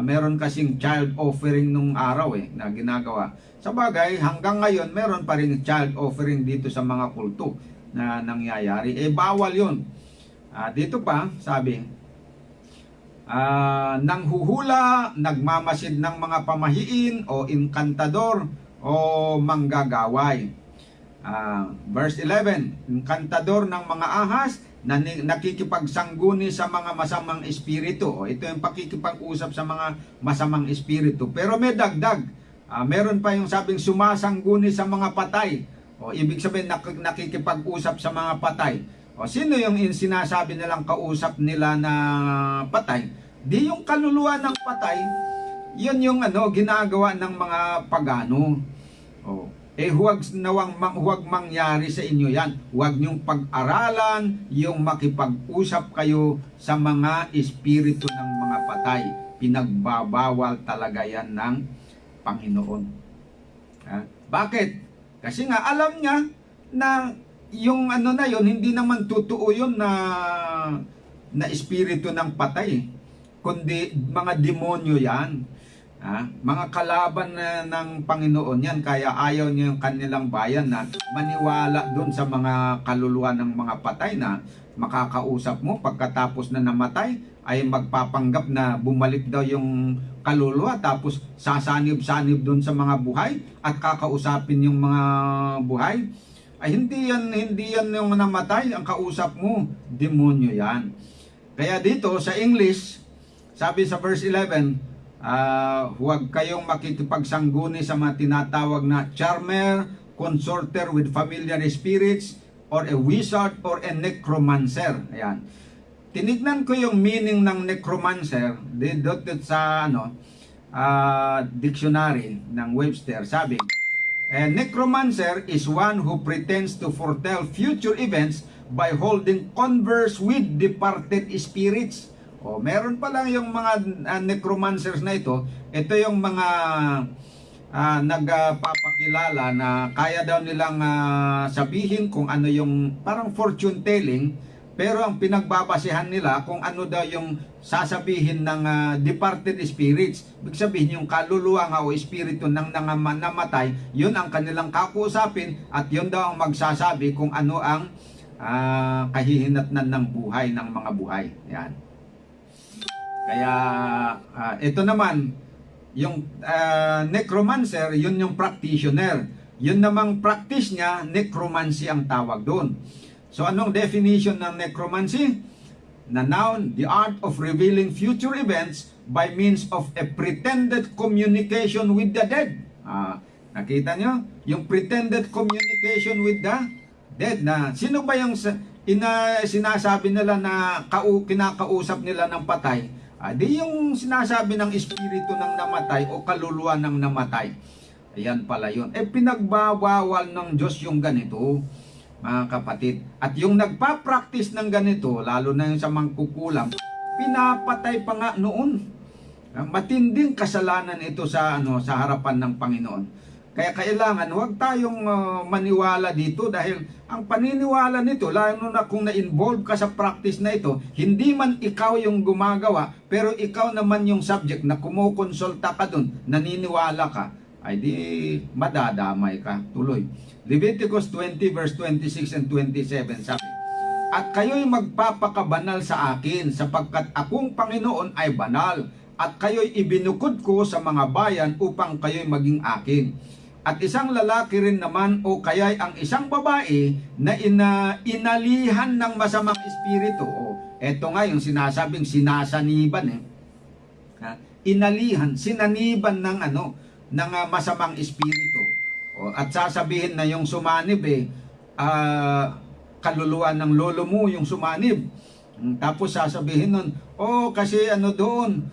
Meron kasing child offering nung araw na ginagawa. Sa bagay, hanggang ngayon meron pa rin child offering dito sa mga kulto na nangyayari. Bawal yun. Dito pa, sabi, nanghuhula, nagmamasid ng mga pamahiin o inkantador o manggagaway. Verse 11, inkantador ng mga ahas na nakikipagsangguni sa mga masamang espiritu. Ito yung pakikipag-usap sa mga masamang espiritu. Pero may dagdag. Meron pa yung sabing sumasangguni sa mga patay. Ibig sabihin nakikipag-usap sa mga patay. Sino yung sinasabi nilang kausap nila na patay? Di yung kaluluwa ng patay, yun yung ginagawa ng mga pagano. Huwag mangyari sa inyo yan. Huwag niyong pag-aralan yung makipag-usap kayo sa mga espiritu ng mga patay. Pinagbabawal talaga yan ng Panginoon. Bakit? Kasi nga alam niya na yung na yun, hindi naman totoo yun na espiritu ng patay. Kundi mga demonyo yan. Mga kalaban ng Panginoon yan, kaya ayaw niya yung kanilang bayan na maniwala doon sa mga kaluluwa ng mga patay na makakausap mo pagkatapos na namatay ay magpapanggap na bumalik daw yung kaluluwa tapos sasanib-sanib doon sa mga buhay at kakausapin yung mga buhay. Hindi yan yung namatay ang kausap mo, demonyo yan. Kaya dito sa English, sabi sa verse 11, huwag kayong makikipagsangguni sa mga tinatawag na charmer, consorter with familiar spirits, or a wizard, or a necromancer. Ayan. Tinignan ko yung meaning ng necromancer dito sa dictionary ng Webster. Sabi, a necromancer is one who pretends to foretell future events by holding converse with departed spirits. Meron pa lang yung mga necromancers na ito. Ito yung mga nagpapakilala na kaya daw nilang sabihin kung ano yung parang fortune telling, pero ang pinagbabasehan nila kung ano daw yung sasabihin ng departed spirits. Ibig sabihin yung kaluluwa o espiritu ng namatay, yun ang kanilang kakusapin at yun daw ang magsasabi kung ano ang kahihinatnan ng buhay ng mga buhay. Yan. Kaya ito naman yung necromancer, yun yung practitioner. Yun namang practice niya, necromancy ang tawag doon. So anong definition ng necromancy? Na noun, the art of revealing future events by means of a pretended communication with the dead. Nakita nyo? Yung pretended communication with the dead. Na sino ba yung sinasabi nila na kinakausap nila ng patay? Di yung sinasabi ng espiritu ng namatay o kaluluwa ng namatay. Ayan pala yun. Pinagbabawal ng Diyos yung ganito, mga kapatid. At yung nagpa-practice ng ganito, lalo na yung sa mangkukulam, pinapatay pa nga noon. Matinding kasalanan ito sa harapan ng Panginoon. Kaya kailangan huwag tayong maniwala dito dahil ang paniniwala nito, lalo na kung na-involve ka sa practice na ito, hindi man ikaw yung gumagawa, pero ikaw naman yung subject na kumukonsulta ka dun, naniniwala ka, ay di madadamay ka tuloy. Leviticus 20 verse 26 and 27 sabi, "At kayo'y magpapakabanal sa akin sapagkat akong Panginoon ay banal, at kayo'y ibinukod ko sa mga bayan upang kayo'y maging akin. At isang lalaki rin naman o kaya'y ang isang babae na inalihan ng masamang espiritu." O, eto nga yung sinasabing sinasaniban inalihan, sinaniban ng masamang espiritu. O, at sasabihin na yung sumanib kaluluwa ng lolo mo yung sumanib. Tapos sasabihin nun, kasi doon,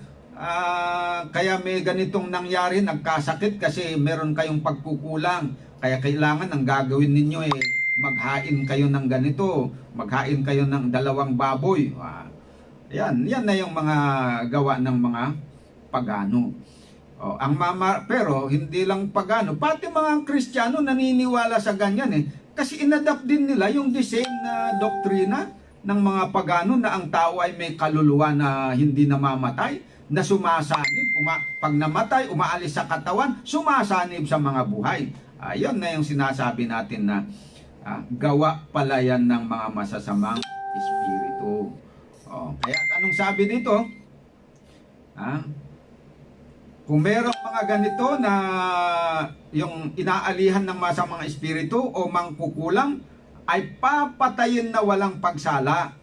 kaya may ganitong nangyari, nagkasakit kasi meron kayong pagkukulang. Kaya kailangan ang gagawin ninyo maghain kayo ng ganito, maghain kayo ng 2 baboy. Yan na yung mga gawa ng mga pagano. Pero hindi lang pagano, pati mga Kristiyano naniniwala sa ganyan kasi inadapt din nila yung the same na doktrina ng mga pagano na ang tao ay may kaluluwa na hindi namamatay, na sumasanib. Pag namatay, umaalis sa katawan, sumasanib sa mga buhay. Yan na yung sinasabi natin na gawa pala yan ng mga masasamang espiritu. Kaya anong sabi dito? Kung merong mga ganito na yung inaalihan ng masamang espiritu o mangkukulam, ay papatayin na walang pagsala.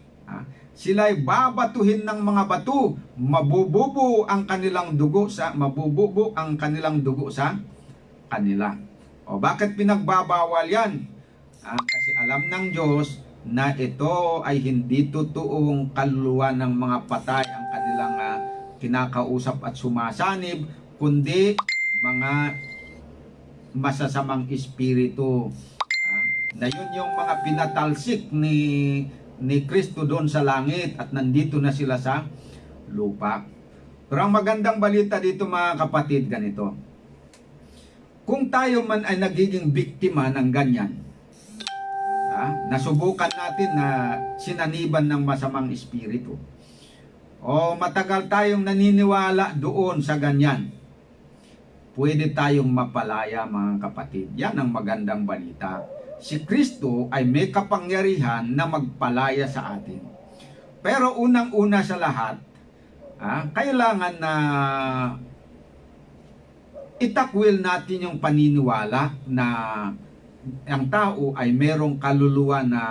Sila'y babatuhin ng mga bato, mabububo ang kanilang dugo sa kanila. Bakit pinagbabawal yan? Kasi alam ng Diyos na ito ay hindi totoong kaluluwa ng mga patay ang kanilang kinakausap at sumasanib, kundi mga masasamang espiritu. Na yun yung mga pinatalsik ni Kristo doon sa langit at nandito na sila sa lupa. Pero ang magandang balita dito mga kapatid, ganito. Kung tayo man ay nagiging biktima ng ganyan, nasubukan natin na sinaniban ng masamang espiritu, o matagal tayong naniniwala doon sa ganyan, pwede tayong mapalaya mga kapatid. Yan ang magandang balita. Si Kristo ay may kapangyarihan na magpalaya sa atin. Pero unang-una sa lahat, kailangan na itakwil natin yung paniniwala na ang tao ay merong kaluluwa na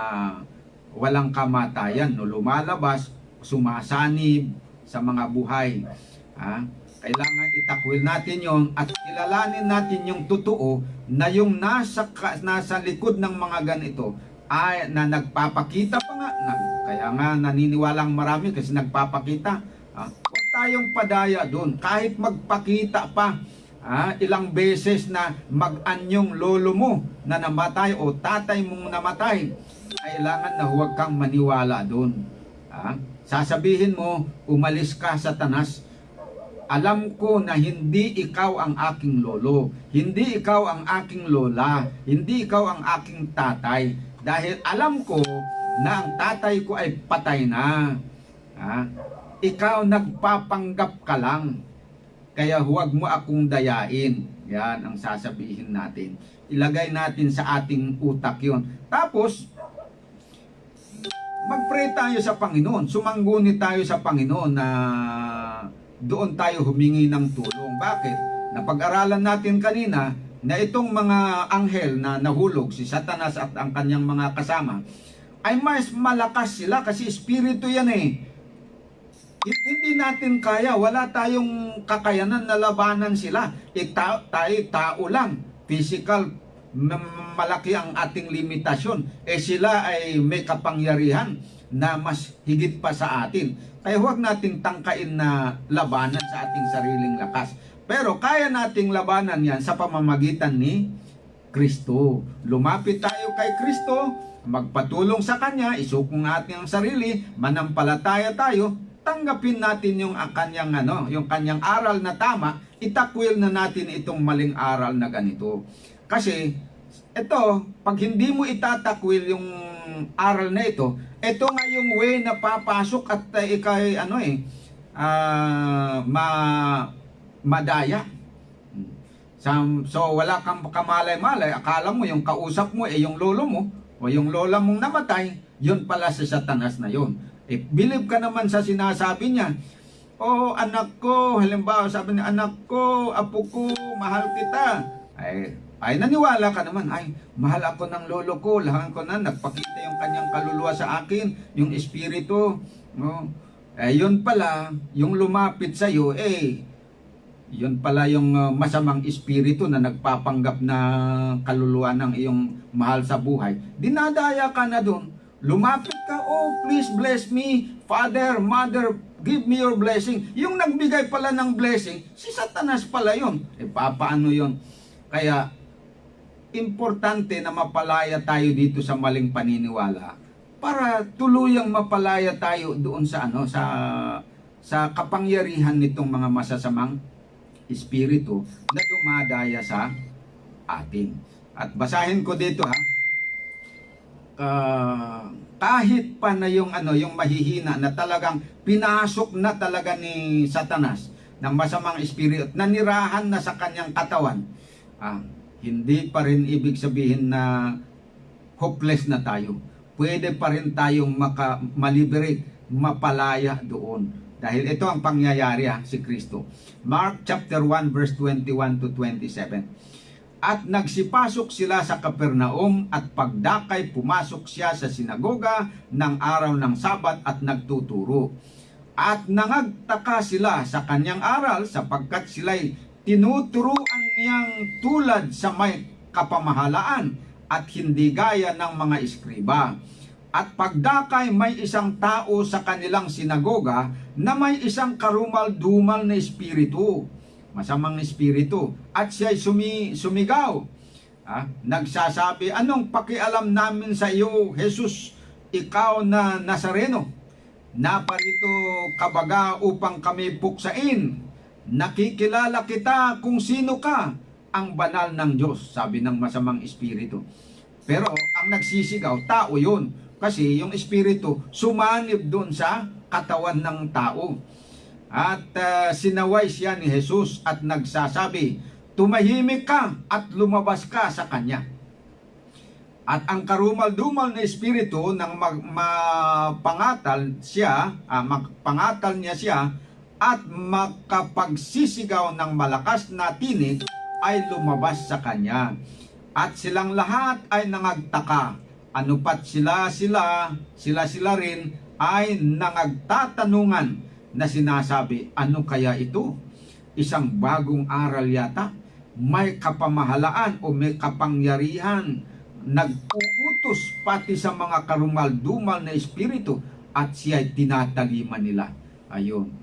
walang kamatayan, lumalabas, sumasanib sa mga buhay. Kailangan itakwil natin yon at kilalanin natin yung totoo na yung nasa likod ng mga ganito ay na nagpapakita pa nga. Kaya nga naniniwalang marami kasi nagpapakita. Huwag tayong padaya doon. Kahit magpakita pa ilang beses na mag-anyong lolo mo na namatay o tatay mong namatay, kailangan na huwag kang maniwala doon. Sasabihin mo, umalis ka Satanas. Alam ko na hindi ikaw ang aking lolo, hindi ikaw ang aking lola, hindi ikaw ang aking tatay. Dahil alam ko na ang tatay ko ay patay na. Ikaw nagpapanggap ka lang. Kaya huwag mo akong dayain. Yan ang sasabihin natin. Ilagay natin sa ating utak yon. Tapos, mag-pray tayo sa Panginoon. Sumangguni tayo sa Panginoon na doon tayo humingi ng tulong. Bakit? Napag-aralan natin kanina na itong mga anghel na nahulog, si Satanas at ang kanyang mga kasama, ay mas malakas sila kasi espiritu yan Hindi natin kaya, wala tayong kakayanan na labanan sila. Tayo tao lang, physical, malaki ang ating limitasyon. Sila ay may kapangyarihan na mas higit pa sa atin. Kaya huwag nating tangkain na labanan sa ating sariling lakas. Pero kaya nating labanan yan sa pamamagitan ni Kristo. Lumapit tayo kay Kristo, magpatulong sa Kanya, isukong natin ang sarili, manampalataya tayo, tanggapin natin yung kanyang aral na tama, itakwil na natin itong maling aral na ganito. Kasi ito, pag hindi mo itatakwil yung aral na ito nga yung way na papasok at ikay madaya. So wala kang kamalay-malay, akala mo yung kausap mo yung lolo mo o yung lola mong namatay, yun pala si Satanas na yun. Believe ka naman sa sinasabi niya. Oh, anak ko, halimbawa sabi niya, anak ko, apo ko, mahal kita. Ay naniwala ka naman, ay mahal ako ng lolo ko, lahan ko na, nagpakita yung kanyang kaluluwa sa akin, yung espiritu. No? Yun pala, yung lumapit sa iyo, yun pala yung masamang espiritu na nagpapanggap na kaluluwa ng iyong mahal sa buhay. Dinadaya ka na doon. Lumapit ka, oh please bless me, Father, Mother, give me your blessing. Yung nagbigay pala ng blessing, si Satanas pala yun. Papaano yun? Kaya, importante na mapalaya tayo dito sa maling paniniwala para tuluyang mapalaya tayo doon sa sa kapangyarihan nitong mga masasamang espiritu na dumadaya sa atin. At basahin ko dito kahit pa na yung yung mahihina na talagang pinasok na talaga ni Satanas ng masamang espiritu, nanirahan na sa kanyang katawan, hindi pa rin ibig sabihin na hopeless na tayo. Pwede pa rin tayong maliberate, mapalaya doon. Dahil ito ang pangyayari si Kristo. Mark chapter 1 verse 21 to 27. At nagsipasok sila sa Capernaum at pagdakay pumasok siya sa sinagoga ng araw ng Sabat at nagtuturo. At nangagtaka sila sa kanyang aral sapagkat sila'y tinuturuan niyang tulad sa may kapamahalaan at hindi gaya ng mga eskriba. At pagdakay may isang tao sa kanilang sinagoga na may isang karumal-dumal na espiritu, masamang espiritu, at siya'y sumigaw. Nagsasabi, anong pakialam namin sa iyo, Jesus, ikaw na Nazareno? Naparito kabaga upang kami puksain. Nakikilala kita kung sino ka, ang banal ng Diyos, sabi ng masamang espiritu. Pero ang nagsisigaw, tao yun. Kasi yung espiritu sumanib doon sa katawan ng tao. At sinaway siya ni Jesus at nagsasabi, tumahimik ka at lumabas ka sa kanya. At ang karumal-dumal na espiritu nang mapangatal niya siya at makapagsisigaw ng malakas na tinig ay lumabas sa kanya. At silang lahat ay nangagtaka. Ano pat sila rin ay nangagtatanungan na sinasabi, ano kaya ito? Isang bagong aral yata? May kapamahalaan o may kapangyarihan. Nag-uutos pati sa mga karumal-dumal na espiritu at siya'y tinataliman nila. Ayun,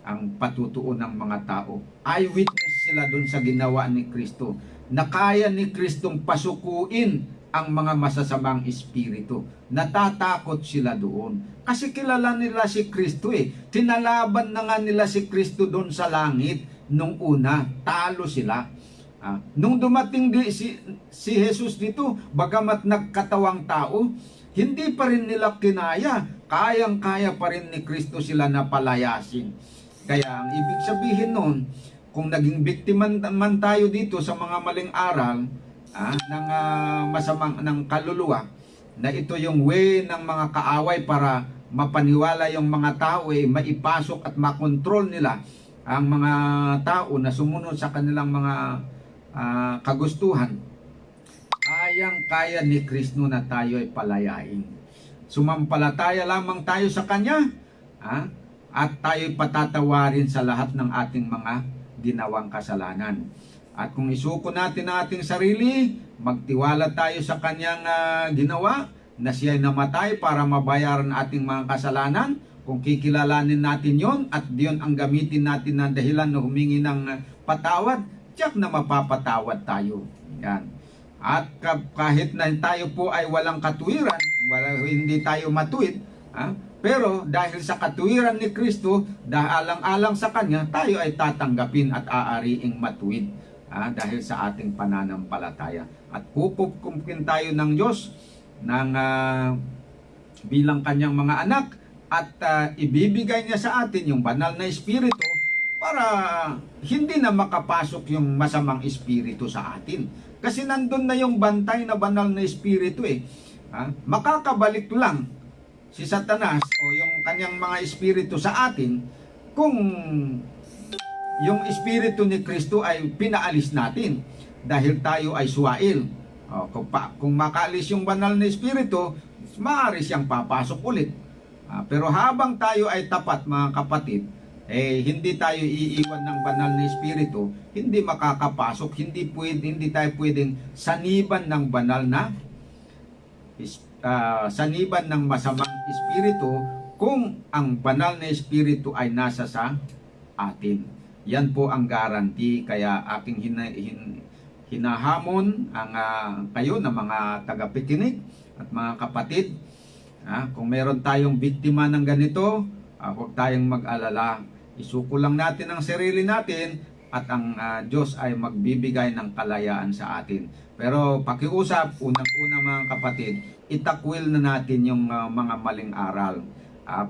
ang patutuon ng mga tao. Eyewitness sila doon sa ginawa ni Kristo. Na kaya ni Kristong pasukuin ang mga masasamang espiritu. Natatakot sila doon. Kasi kilala nila si Kristo Tinalaban na nga nila si Kristo doon sa langit nung una. Talo sila. Nung dumating si Jesus dito, bagamat nagkatawang tao, hindi pa rin nila kinaya. Kayang-kaya pa rin ni Kristo sila na palayasin. Kaya ang ibig sabihin nun, kung naging biktima man tayo dito sa mga maling aral, ng masamang ng kaluluwa, na ito yung way ng mga kaaway para mapaniwala yung mga tao maipasok at makontrol nila ang mga tao na sumunod sa kanilang mga kagustuhan. Kayang-kaya ni Kristo na tayo ay palayain. Sumampalataya lamang tayo sa Kanya, at tayo patatawarin sa lahat ng ating mga ginawang kasalanan. At kung isuko natin ang ating sarili, magtiwala tayo sa Kanyang ginawa, na Siya ay namatay para mabayaran ating mga kasalanan. Kung kikilalanin natin yon at diyon ang gamitin natin na dahilan na humingi ng patawad, tiyak na mapapatawad tayo. Yan. At kahit na tayo po ay walang katuwiran, hindi tayo matuwid, pero dahil sa katuwiran ni Kristo, alang-alang sa Kanya, tayo ay tatanggapin at aariing matuwid. Dahil sa ating pananampalataya. At pupupkumpin tayo ng Diyos bilang Kanyang mga anak at ibibigay niya sa atin yung banal na espiritu para hindi na makapasok yung masamang espiritu sa atin. Kasi nandun na yung bantay na banal na espiritu eh. Makakabalik lang si Satanas o yung kanyang mga espiritu sa atin kung yung espiritu ni Kristo ay pinaalis natin dahil tayo ay suwail. Kung makaalis yung banal na espiritu, maaari siyang papasok ulit. Pero habang tayo ay tapat, mga kapatid, hindi tayo iiwan ng banal na espiritu, hindi makakapasok, hindi tayo pwedeng saniban ng banal na saniban ng masamang espiritu kung ang banal na espiritu ay nasa sa atin. Yan po ang guarantee. Kaya aking hinahamon ang kayo na mga tagapakinig at mga kapatid, kung meron tayong biktima ng ganito, huwag tayong mag-alala. Isuko lang natin ang sarili natin at ang Diyos ay magbibigay ng kalayaan sa atin. Pero pakiusap, unang-una mga kapatid, itakwil na natin yung mga maling aral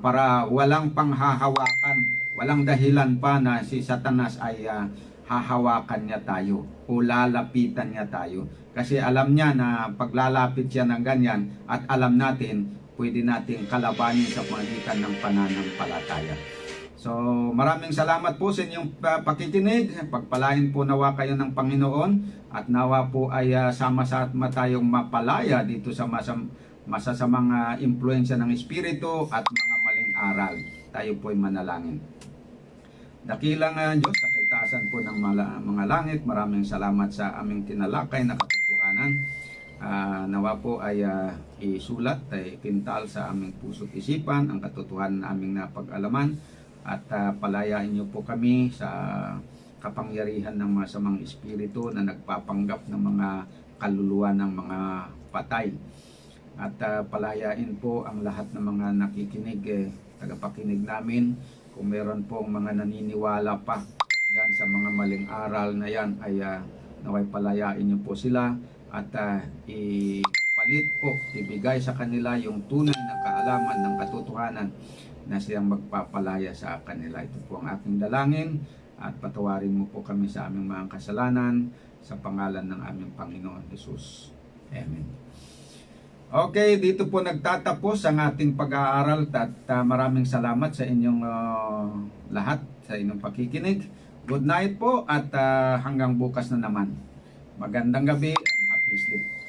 para walang panghahawakan, walang dahilan pa na si Satanas ay hahawakan niya tayo o lalapitan niya tayo. Kasi alam niya na paglalapit siya ng ganyan at alam natin, pwede nating kalabanin sa pagitan ng pananampalataya. So maraming salamat po sa inyong pakikinig. Pagpalain po nawa kayo ng Panginoon at nawa po ay sama-sama tayong mapalaya dito sa masasamang impluensya ng Espiritu at mga maling aral. Tayo po ay manalangin. Dakilang Diyos, sa kaitaasan po ng mga langit, maraming salamat sa aming tinalakay na katotohanan. Nawa po ay isulat, ay pintal sa aming puso't isipan ang katotohanan na aming napag-alaman at palayain niyo po kami sa kapangyarihan ng masamang espiritu na nagpapanggap ng mga kaluluwa ng mga patay. At palayain po ang lahat ng mga nakikinig, tagapakinig namin. Kung meron pong mga naniniwala pa dyan sa mga maling aral na yan, ay naway palayain niyo po sila at ipalit po, ibigay sa kanila yung tunay na kaalaman ng katotohanan na siyang magpapalaya sa kanila. Ito po ang aking dalangin at patawarin mo po kami sa aming mga kasalanan sa pangalan ng aming Panginoon Jesus. Amen. Okay, dito po nagtatapos ang ating pag-aaral at maraming salamat sa inyong lahat, sa inyong pakikinig. Good night po at hanggang bukas na naman. Magandang gabi and happy sleep.